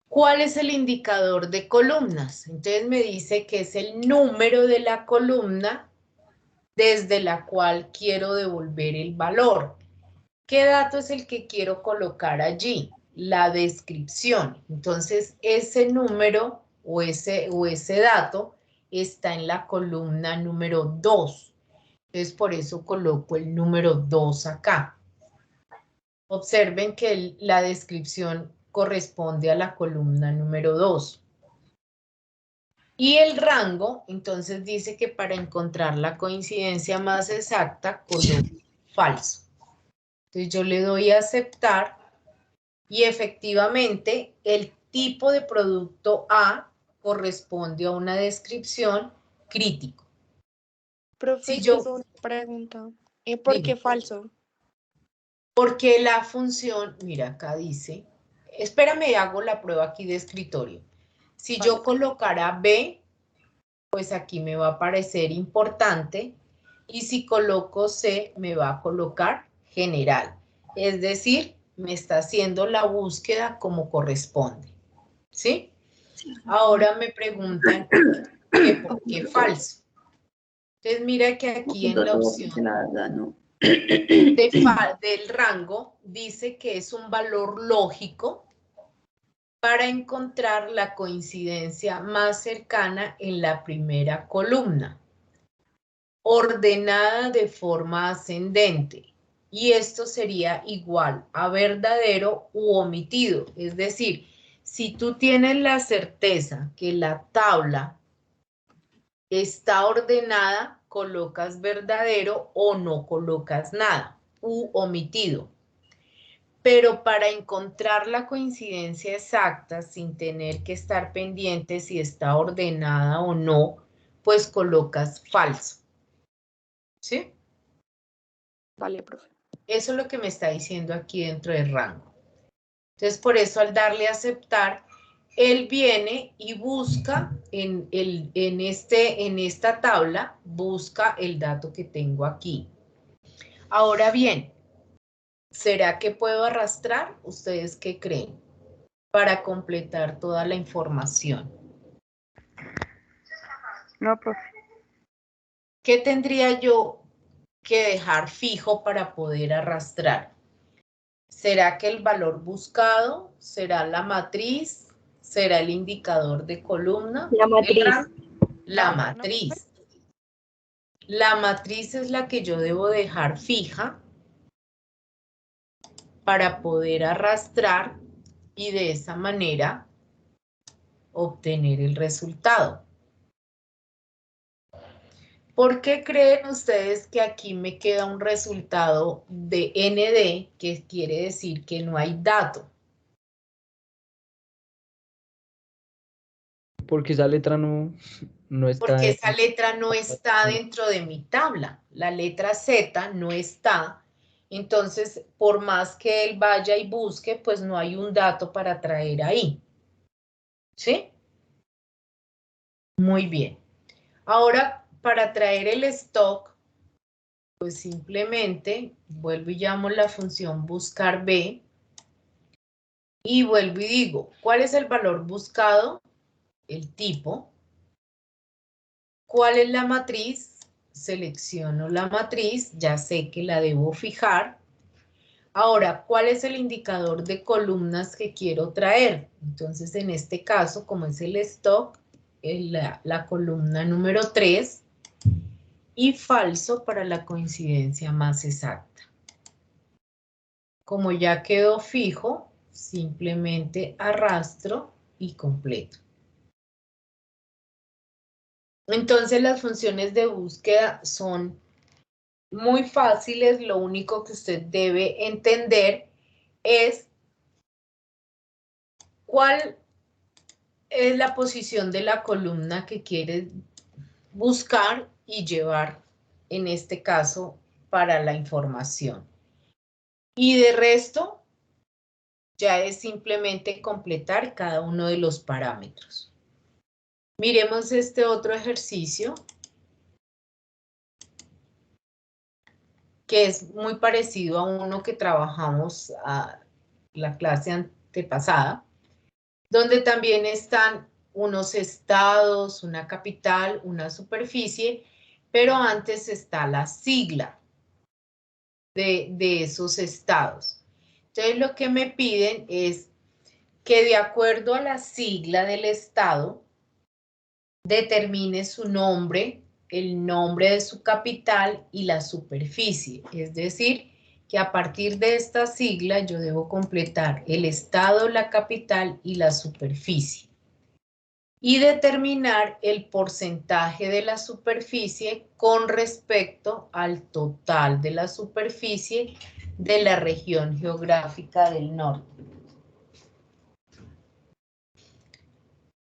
¿Cuál es el indicador de columnas? Entonces, me dice que es el número de la columna desde la cual quiero devolver el valor. ¿Qué dato es el que quiero colocar allí? La descripción. Entonces, ese número o ese dato está en la columna número 2. Entonces, por eso coloco el número 2 acá. Observen que la descripción corresponde a la columna número 2. Y el rango, entonces dice que para encontrar la coincidencia más exacta, coloco falso. Entonces yo le doy a aceptar y efectivamente el tipo de producto A corresponde a una descripción crítico. Profe, Si yo, tengo una pregunta. ¿Por qué falso? Porque la función, mira acá dice, espérame, hago la prueba aquí de escritorio. Si Vale. yo colocara B, pues aquí me va a aparecer importante. Y si coloco C, me va a colocar general. Es decir, me está haciendo la búsqueda como corresponde. ¿Sí? Ahora me preguntan que por qué falso. Entonces mira que aquí en la opción del rango dice que es un valor lógico para encontrar la coincidencia más cercana en la primera columna, ordenada de forma ascendente. Y esto sería igual a verdadero u omitido. Es decir, si tú tienes la certeza que la tabla está ordenada, colocas verdadero o no colocas nada, u omitido. Pero para encontrar la coincidencia exacta sin tener que estar pendiente si está ordenada o no, pues colocas falso. ¿Sí? Vale, profe. Eso es lo que me está diciendo aquí dentro del rango. Entonces, por eso al darle a aceptar, él viene y busca en esta tabla, busca el dato que tengo aquí. Ahora bien, ¿será que puedo arrastrar? ¿Ustedes qué creen? Para completar toda la información. No, profe. ¿Qué tendría yo que dejar fijo para poder arrastrar? ¿Será que el valor buscado? ¿Será la matriz? ¿Será el indicador de columna? La matriz. La matriz. La matriz es la que yo debo dejar fija para poder arrastrar y de esa manera obtener el resultado. ¿Por qué creen ustedes que aquí me queda un resultado de ND, que quiere decir que no hay dato? Porque esa letra no está. Porque esa letra no está dentro de mi tabla. La letra Z no está. Entonces, por más que él vaya y busque, pues no hay un dato para traer ahí. ¿Sí? Muy bien. Ahora, para traer el stock, pues simplemente vuelvo y llamo la función buscar B y vuelvo y digo, ¿cuál es el valor buscado? El tipo. ¿Cuál es la matriz? Selecciono la matriz, ya sé que la debo fijar. Ahora, ¿cuál es el indicador de columnas que quiero traer? Entonces, en este caso, como es el stock, la columna número 3 y falso para la coincidencia más exacta. Como ya quedó fijo, simplemente arrastro y completo. Entonces, las funciones de búsqueda son muy fáciles. Lo único que usted debe entender es cuál es la posición de la columna que quiere buscar y llevar, en este caso, para la información. Y de resto, ya es simplemente completar cada uno de los parámetros. Miremos este otro ejercicio, que es muy parecido a uno que trabajamos a la clase antepasada, donde también están unos estados, una capital, una superficie, pero antes está la sigla de esos estados. Entonces lo que me piden es que de acuerdo a la sigla del estado, determine su nombre, el nombre de su capital y la superficie. Es decir, que a partir de esta sigla yo debo completar el estado, la capital y la superficie. Y determinar el porcentaje de la superficie con respecto al total de la superficie de la región geográfica del norte.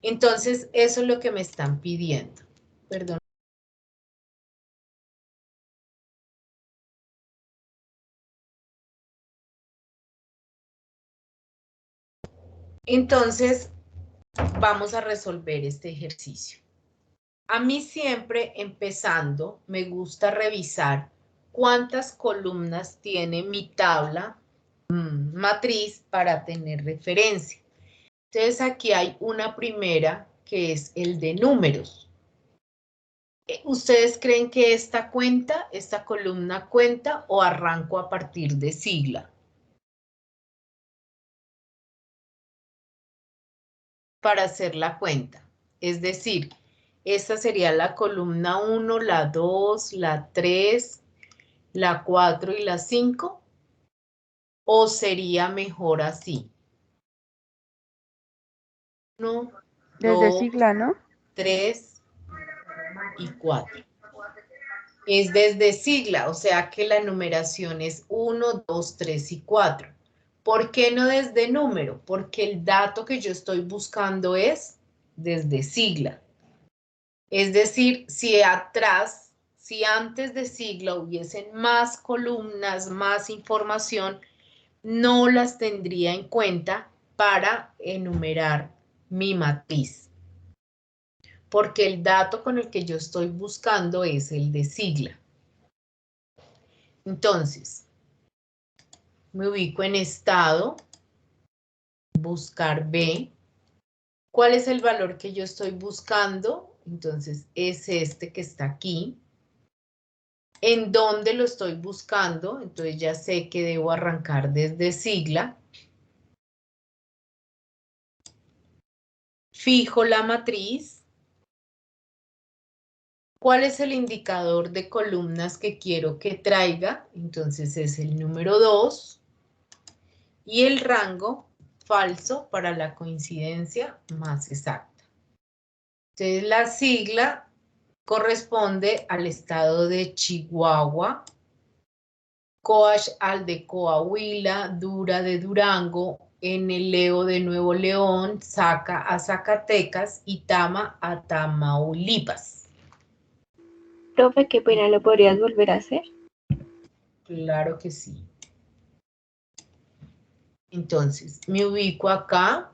Entonces, eso es lo que me están pidiendo. Perdón. Entonces, vamos a resolver este ejercicio. A mí siempre, empezando, me gusta revisar cuántas columnas tiene mi tabla matriz para tener referencia. Entonces, aquí hay una primera que es el de números. ¿Ustedes creen que esta columna cuenta o arranco a partir de sigla? Para hacer la cuenta. Es decir, esta sería la columna 1, la 2, la 3, la 4 y la 5. ¿O sería mejor así? 1, Desde 2, sigla, ¿no? 3 y 4. Es desde sigla, o sea que la numeración es 1, 2, 3 y 4. ¿Por qué no desde número? Porque el dato que yo estoy buscando es desde sigla. Es decir, si antes de sigla hubiesen más columnas, más información, no las tendría en cuenta para enumerar mi matriz. Porque el dato con el que yo estoy buscando es el de sigla. Entonces, me ubico en estado, buscar B. ¿Cuál es el valor que yo estoy buscando? Entonces, es este que está aquí. ¿En dónde lo estoy buscando? Entonces ya sé que debo arrancar desde sigla. Fijo la matriz. ¿Cuál es el indicador de columnas que quiero que traiga? Entonces es el número 2. Y el rango falso para la coincidencia más exacta. Entonces la sigla corresponde al estado de Chihuahua, Coach al de Coahuila, Dura de Durango, Leo de Nuevo León, Zaca a Zacatecas y Tama a Tamaulipas. Profe, qué pena, ¿lo podrías volver a hacer? Claro que sí. Entonces, me ubico acá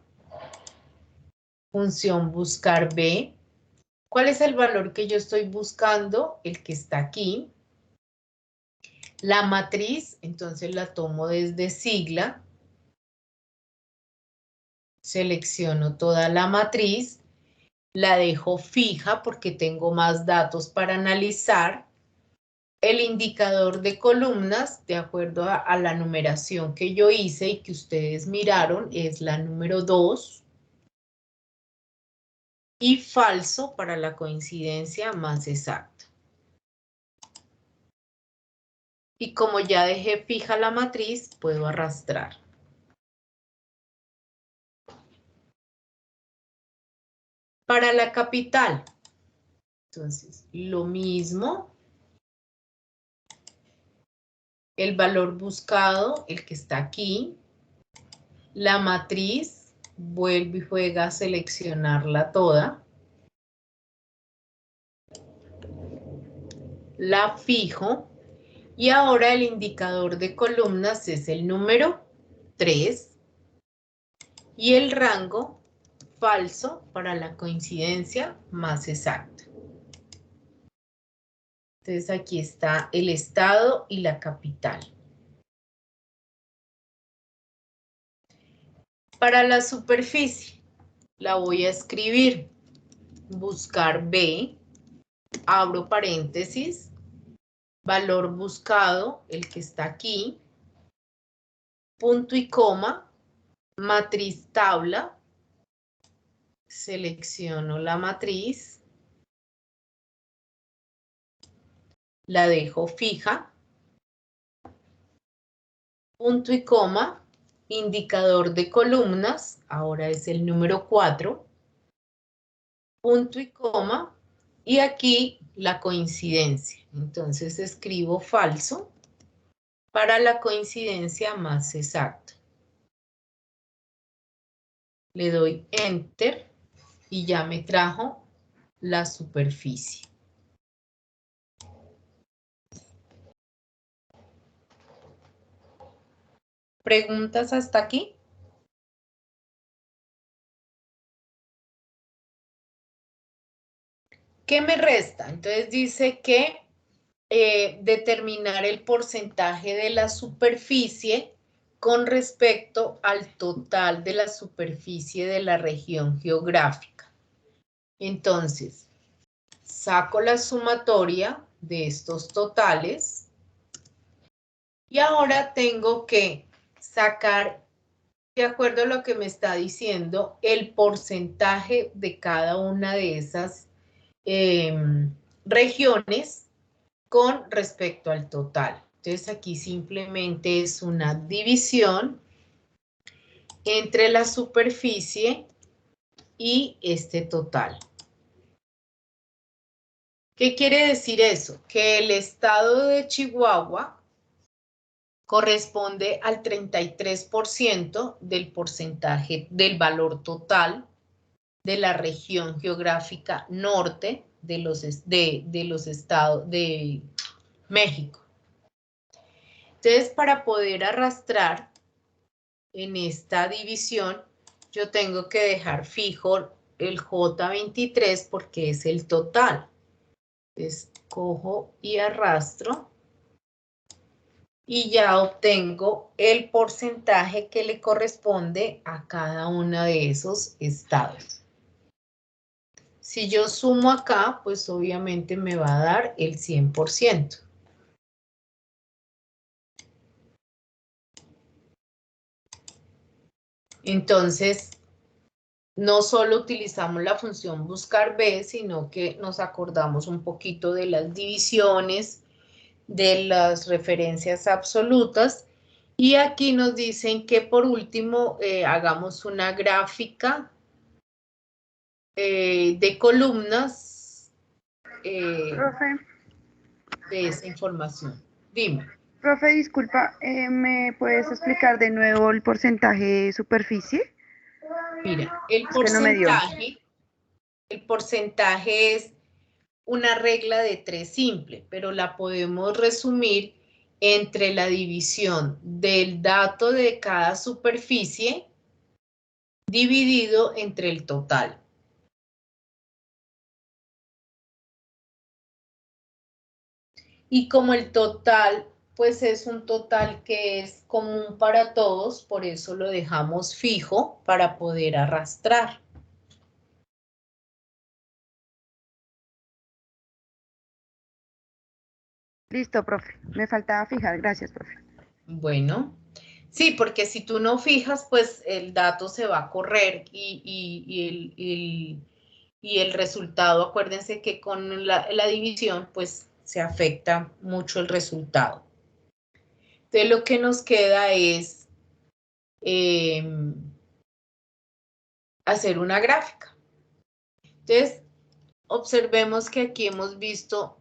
función buscar B. ¿Cuál es el valor que yo estoy buscando? El que está aquí. La matriz, entonces la tomo desde sigla. Selecciono toda la matriz. La dejo fija porque tengo más datos para analizar. El indicador de columnas, de acuerdo a la numeración que yo hice y que ustedes miraron, es la número 2. Y falso para la coincidencia más exacta. Y como ya dejé fija la matriz, puedo arrastrar. Para la capital, entonces, lo mismo. El valor buscado, el que está aquí. La matriz, vuelve y juega a seleccionarla toda. La fijo. Y ahora el indicador de columnas es el número 3. Y el rango falso para la coincidencia más exacta. Entonces aquí está el estado y la capital. Para la superficie, la voy a escribir. Buscar B, abro paréntesis, valor buscado, el que está aquí, punto y coma, matriz tabla, selecciono la matriz, la dejo fija, punto y coma, indicador de columnas, ahora es el número 4, punto y coma, y aquí la coincidencia. Entonces escribo falso para la coincidencia más exacta. Le doy Enter y ya me trajo la superficie. ¿Preguntas hasta aquí? ¿Qué me resta? Entonces dice que determinar el porcentaje de la superficie con respecto al total de la superficie de la región geográfica. Entonces, saco la sumatoria de estos totales y ahora tengo que sacar, de acuerdo a lo que me está diciendo, el porcentaje de cada una de esas regiones con respecto al total. Entonces aquí simplemente es una división entre la superficie y este total. ¿Qué quiere decir eso? Que el estado de Chihuahua corresponde al 33% del porcentaje del valor total de la región geográfica norte de los estados de México. Entonces, para poder arrastrar en esta división, yo tengo que dejar fijo el J23 porque es el total. Entonces, cojo y arrastro y ya obtengo el porcentaje que le corresponde a cada uno de esos estados. Si yo sumo acá, pues obviamente me va a dar el 100%. Entonces, no solo utilizamos la función buscar B, sino que nos acordamos un poquito de las divisiones, de las referencias absolutas. Y aquí nos dicen que por último hagamos una gráfica de columnas Profe, de esa información. Dime. profe, disculpa, ¿me puedes explicar de nuevo el porcentaje de superficie? Mira, el Es que no me dio. porcentaje es una regla de 3 simple, pero la podemos resumir entre la división del dato de cada superficie dividido entre el total. Y como el total, pues es un total que es común para todos, por eso lo dejamos fijo para poder arrastrar. Listo, profe. Me faltaba fijar. Gracias, profe. Bueno, sí, porque si tú no fijas, pues el dato se va a correr y el resultado, acuérdense que con la división, pues se afecta mucho el resultado. Entonces lo que nos queda es hacer una gráfica. Entonces, observemos que aquí hemos visto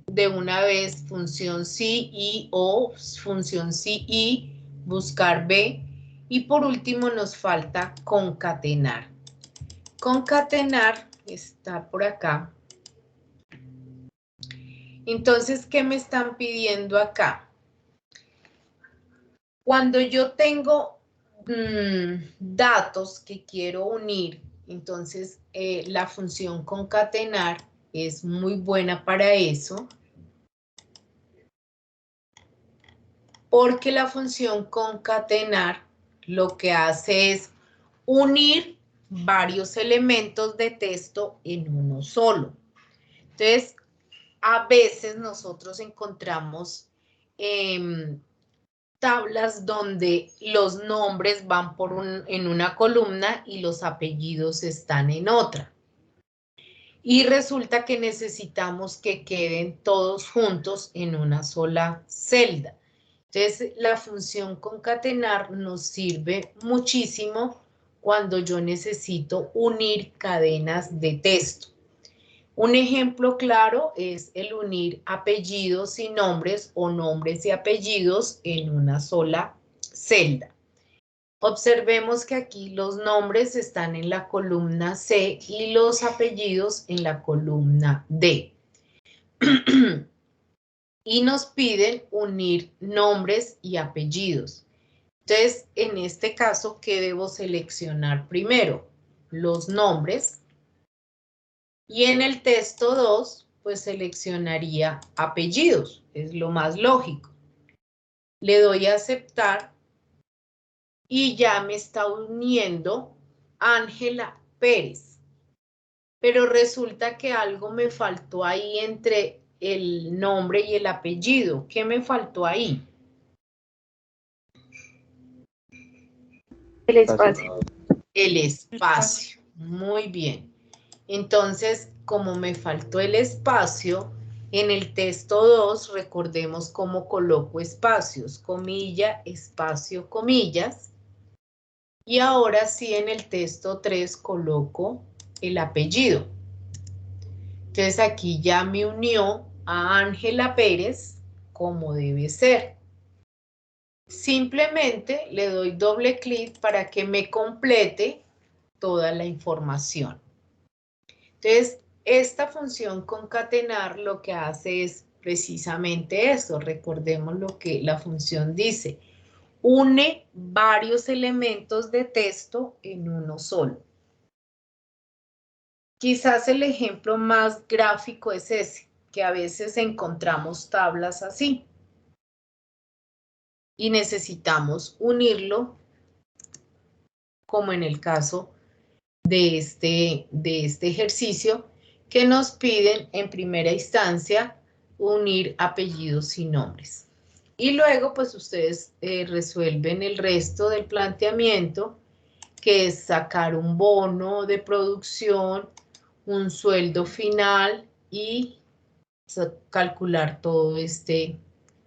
de una vez función sí y o, función sí y, buscar B, y por último nos falta concatenar. Concatenar está por acá. Entonces, ¿qué me están pidiendo acá? Cuando yo tengo datos que quiero unir, entonces la función concatenar es muy buena para eso, porque la función concatenar lo que hace es unir varios elementos de texto en uno solo. Entonces, a veces nosotros encontramos tablas donde los nombres van en una columna y los apellidos están en otra. Y resulta que necesitamos que queden todos juntos en una sola celda. Entonces, la función concatenar nos sirve muchísimo cuando yo necesito unir cadenas de texto. Un ejemplo claro es el unir apellidos y nombres o nombres y apellidos en una sola celda. Observemos que aquí los nombres están en la columna C y los apellidos en la columna D. Y nos piden unir nombres y apellidos. Entonces, en este caso, ¿qué debo seleccionar primero? Los nombres. Y en el texto 2, pues seleccionaría apellidos, es lo más lógico. Le doy a aceptar y ya me está uniendo Ángela Pérez. Pero resulta que algo me faltó ahí entre el nombre y el apellido. ¿Qué me faltó ahí? El espacio. El espacio. Muy bien. Entonces, como me faltó el espacio, en el texto 2, recordemos cómo coloco espacios, comilla, espacio, comillas. Y ahora sí, en el texto 3 coloco el apellido. Entonces, aquí ya me unió a Ángela Pérez como debe ser. Simplemente le doy doble clic para que me complete toda la información. Entonces, esta función concatenar lo que hace es precisamente eso. Recordemos lo que la función dice. Une varios elementos de texto en uno solo. Quizás el ejemplo más gráfico es ese, que a veces encontramos tablas así. Y necesitamos unirlo, como en el caso de este ejercicio, que nos piden en primera instancia unir apellidos y nombres. Y luego, pues ustedes resuelven el resto del planteamiento, que es sacar un bono de producción, un sueldo final y calcular todo este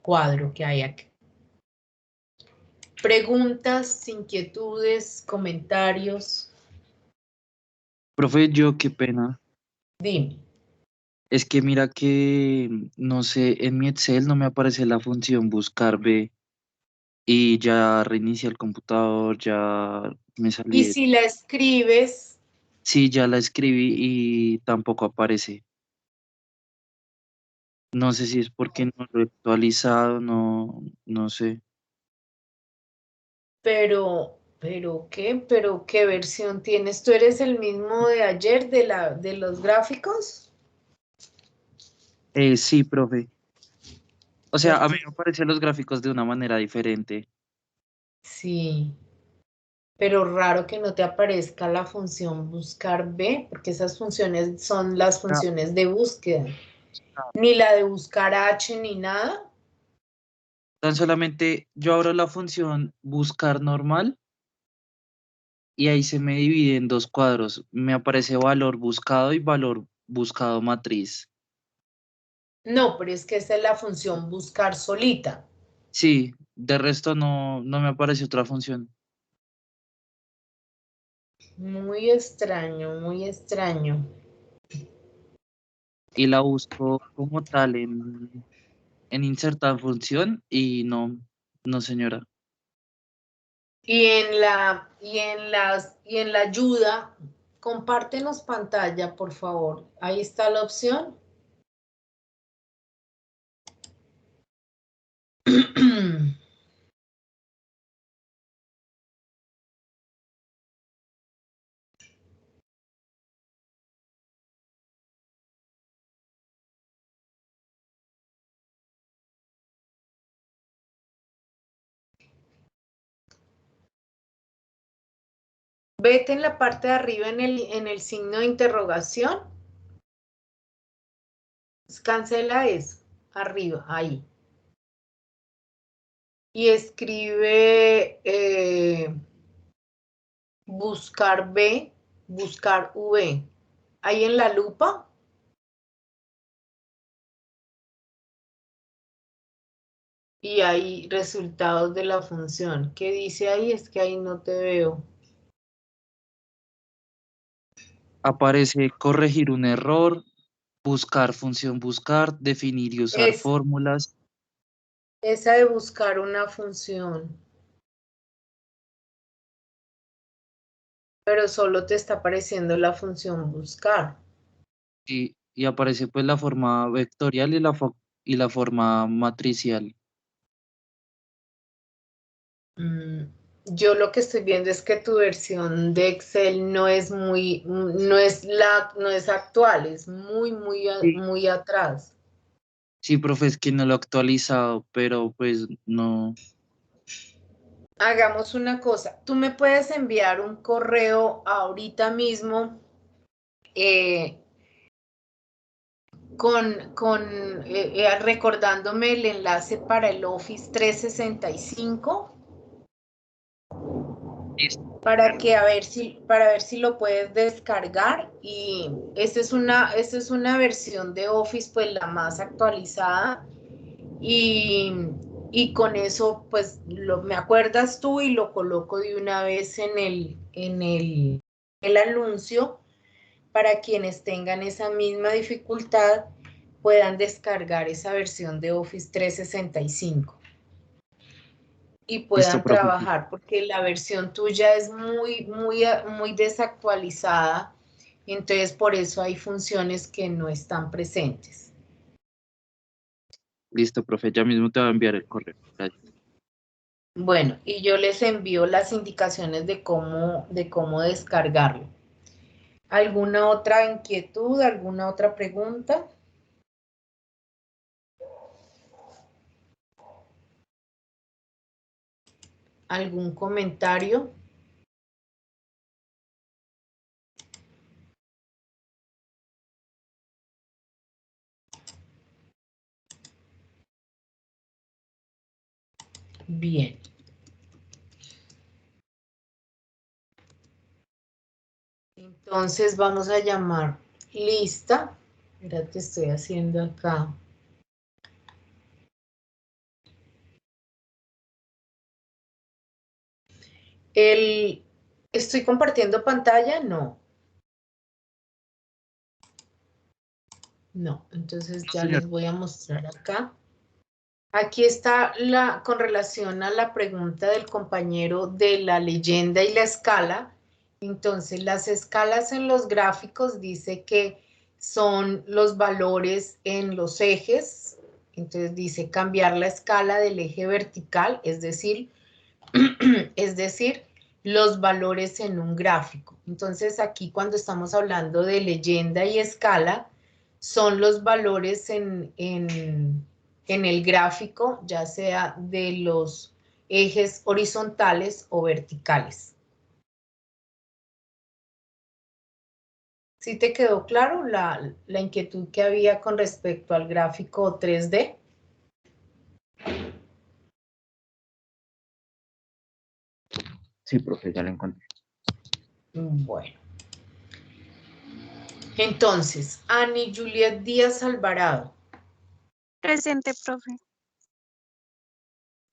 cuadro que hay aquí. Preguntas, inquietudes, comentarios. Profe, yo qué pena. Dime. Es que mira que, no sé, en mi Excel no me aparece la función buscar B y ya reinicié el computador, ya me Y salí. si la escribes, Sí, ya la escribí y tampoco aparece. No sé si es porque no lo he actualizado, no sé. pero ¿qué versión tienes? ¿Tú eres el mismo de ayer de los gráficos? Sí, profe. O sea, a mí Porque me aparecen los gráficos de una manera diferente. sí, pero raro que no te aparezca la función buscar B, porque esas funciones son las Ah, funciones de búsqueda, ah. ni la de buscar H ni nada. Tan solamente yo abro la función buscar normal y ahí se me divide en dos cuadros. Me aparece valor buscado y valor buscado matriz. No, pero es que esa es la función buscar solita. Sí, de resto no me aparece otra función. Muy extraño, muy extraño. Y la busco como tal en insertar función y no señora. Y en la ayuda, compártenos pantalla, por favor. Ahí está la opción. Vete en la parte de arriba en el signo de interrogación. Cancela eso. Arriba, ahí. Y escribe buscar B, buscar V. Ahí en la lupa. Y hay resultados de la función. ¿Qué dice ahí? Es que ahí no te veo. Aparece corregir un error, buscar función buscar, definir y usar Es fórmulas. esa de buscar una función. Pero solo te está apareciendo la función buscar. Y aparece pues la forma vectorial y la forma matricial. Yo lo que estoy viendo es que tu versión de Excel no es no es actual, es Sí, muy atrás. sí, profe, es que no lo he actualizado, pero pues no. Hagamos una cosa, tú me puedes enviar un correo ahorita mismo eh, recordándome el enlace para el Office 365 Listo. para ver si lo puedes descargar. Y esta es una versión de Office, pues la más actualizada. Y, y con eso, pues me acuerdas tú y lo coloco de una vez el anuncio para quienes tengan esa misma dificultad puedan descargar esa versión de Office 365 y Listo, puedan profe. trabajar, porque la versión tuya es muy desactualizada, entonces por eso hay funciones que no están presentes. Listo, profe. Ya mismo te voy a enviar el correo. Gracias. Bueno, y yo les envío las indicaciones de cómo descargarlo. ¿Alguna otra inquietud, alguna otra pregunta? ¿Algún comentario? Bien. Entonces vamos a llamar lista. Espérate, estoy haciendo acá. ¿Estoy compartiendo pantalla? No. No, entonces No, ya señor. les voy a mostrar acá. Aquí está con relación a la pregunta del compañero de la leyenda y la escala. Entonces, las escalas en los gráficos dice que son los valores en los ejes. Entonces dice cambiar la escala del eje vertical, es decir, los valores en un gráfico. Entonces, aquí cuando estamos hablando de leyenda y escala, son los valores en el gráfico, ya sea de los ejes horizontales o verticales. ¿Sí te quedó claro la inquietud que había con respecto al gráfico 3D? Sí, profe, ya lo encontré. Bueno. Entonces, Annie Juliet Díaz Alvarado. Presente, profe.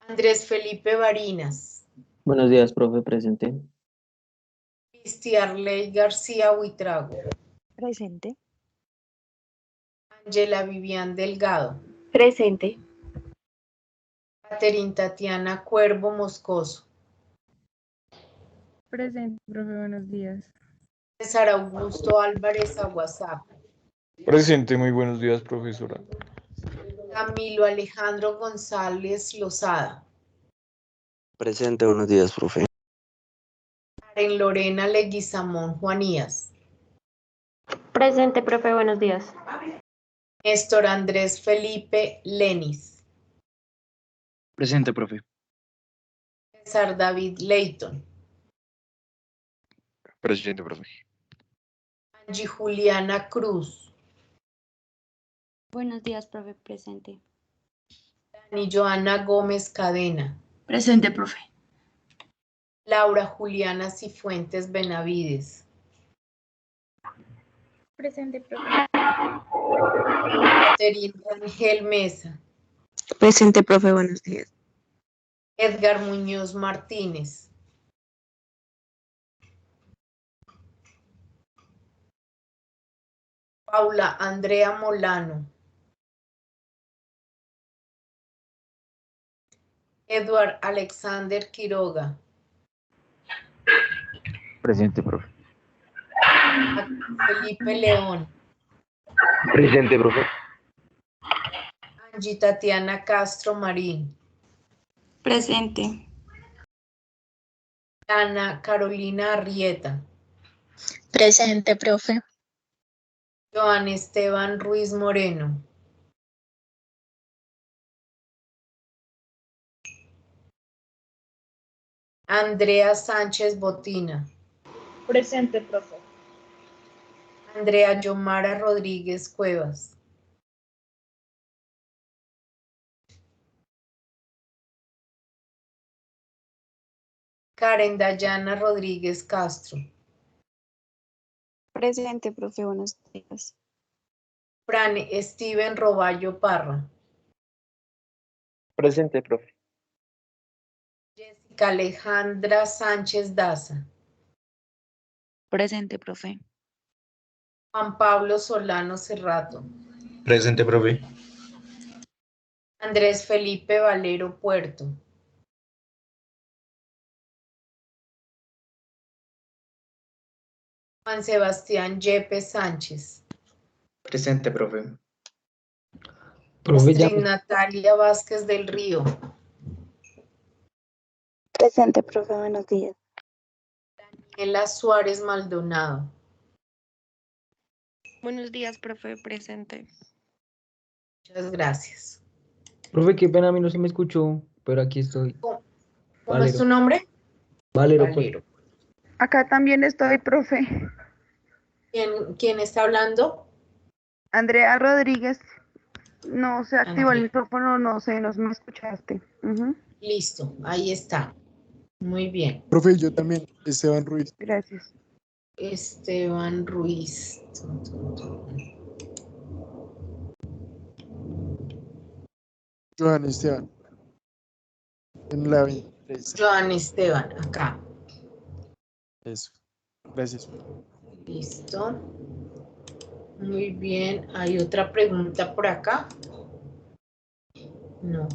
Andrés Felipe Barinas. Buenos días, profe, presente. Cristiarley García Huitrago. Presente. Ángela Vivian Delgado. Presente. Caterina Tatiana Cuervo Moscoso. Presente, profe, buenos días. César Augusto Álvarez Aguasap. Presente, muy buenos días, profesora. Camilo Alejandro González Lozada. Presente, buenos días, profe. Karen Lorena Leguizamón Juanías. Presente, profe, buenos días. Néstor Andrés Felipe Lenis. Presente, profe. César David Leighton. Presente, profe. Angie Juliana Cruz. Buenos días, profe, presente. Dani Joana Gómez Cadena. Presente, profe. Laura Juliana Cifuentes Benavides. Presente, profe. Caterina Rangel Mesa. Presente, profe, buenos días. Edgar Muñoz Martínez. Paula Andrea Molano. Edward Alexander Quiroga. Presente, profe. Felipe León. Presente, profe. Angie Tatiana Castro Marín. Presente. Ana Carolina Arrieta. Presente, profe. Joan Esteban Ruiz Moreno. Andrea Sánchez Botina. Presente, profe. Andrea Yomara Rodríguez Cuevas. Karen Dayana Rodríguez Castro. Presente, profe, buenos días. Fran Steven Roballo Parra. Presente, profe. Jessica Alejandra Sánchez Daza. Presente, profe. Juan Pablo Solano Cerrato. Presente, profe. Andrés Felipe Valero Puerto. Juan Sebastián Yepes Sánchez. Presente, profe. Profe, ya. Astrid Natalia Vázquez del Río. Presente, profe, buenos días. Daniela Suárez Maldonado. Buenos días, profe, presente. Muchas gracias. Profe, qué pena, a mí no se me escuchó, pero aquí estoy. ¿Cómo Valero. es tu nombre? Valero. Valero. Acá también estoy, profe. ¿Quién está hablando? Andrea Rodríguez. No se activó el Andrea. micrófono, no sé, no me escuchaste. Ujú. Listo, ahí está. Muy bien. Profe, yo también, Esteban Ruiz. Gracias. Esteban Ruiz. Joan Esteban. En la 23. Joan Esteban, acá. Eso. Gracias. Listo. Muy bien. ¿Hay otra pregunta por acá? No.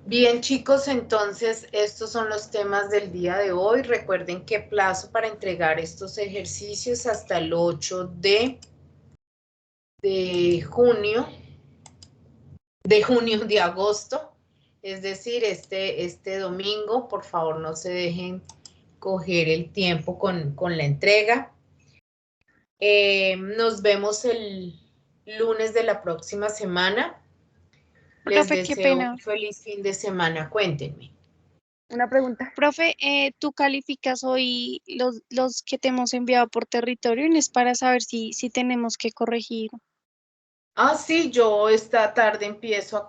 Bien, chicos, entonces estos son los temas del día de hoy. Recuerden que plazo para entregar estos ejercicios hasta el 8 de junio, de agosto, es decir, este domingo. Por favor, no se dejen coger el tiempo con la entrega. Nos vemos el lunes de la próxima semana. Les Profe, qué deseo pena. un feliz fin de semana. Cuéntenme. Una pregunta. Profe, ¿tú calificas hoy los que te hemos enviado por territorio? Y es para saber si tenemos que corregir. Ah, sí, yo esta tarde empiezo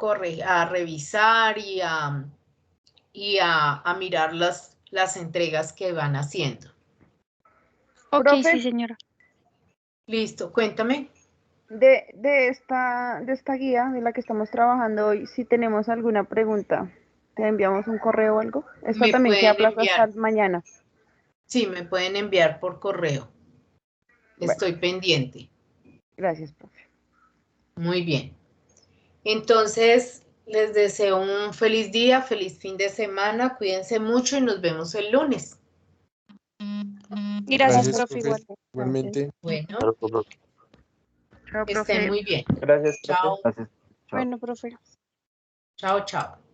a revisar y a mirar las entregas que van haciendo. Ok, Profe. sí, señora. Listo, cuéntame. De esta guía de la que estamos trabajando hoy, si tenemos alguna pregunta, ¿te enviamos un correo o algo? Esto Me también queda pueden plazo hasta enviar. mañana. Sí, me pueden enviar por correo. Bueno. Estoy pendiente. Gracias, profe. Muy bien. Entonces, les deseo un feliz día, feliz fin de semana. Cuídense mucho y nos vemos el lunes. Gracias, Gracias, profe, profe. igual. Igualmente. Bueno, Chao, que profe. estén muy bien. Gracias, profe. Chao. Gracias. Chao. Bueno, profe. Chao, chao.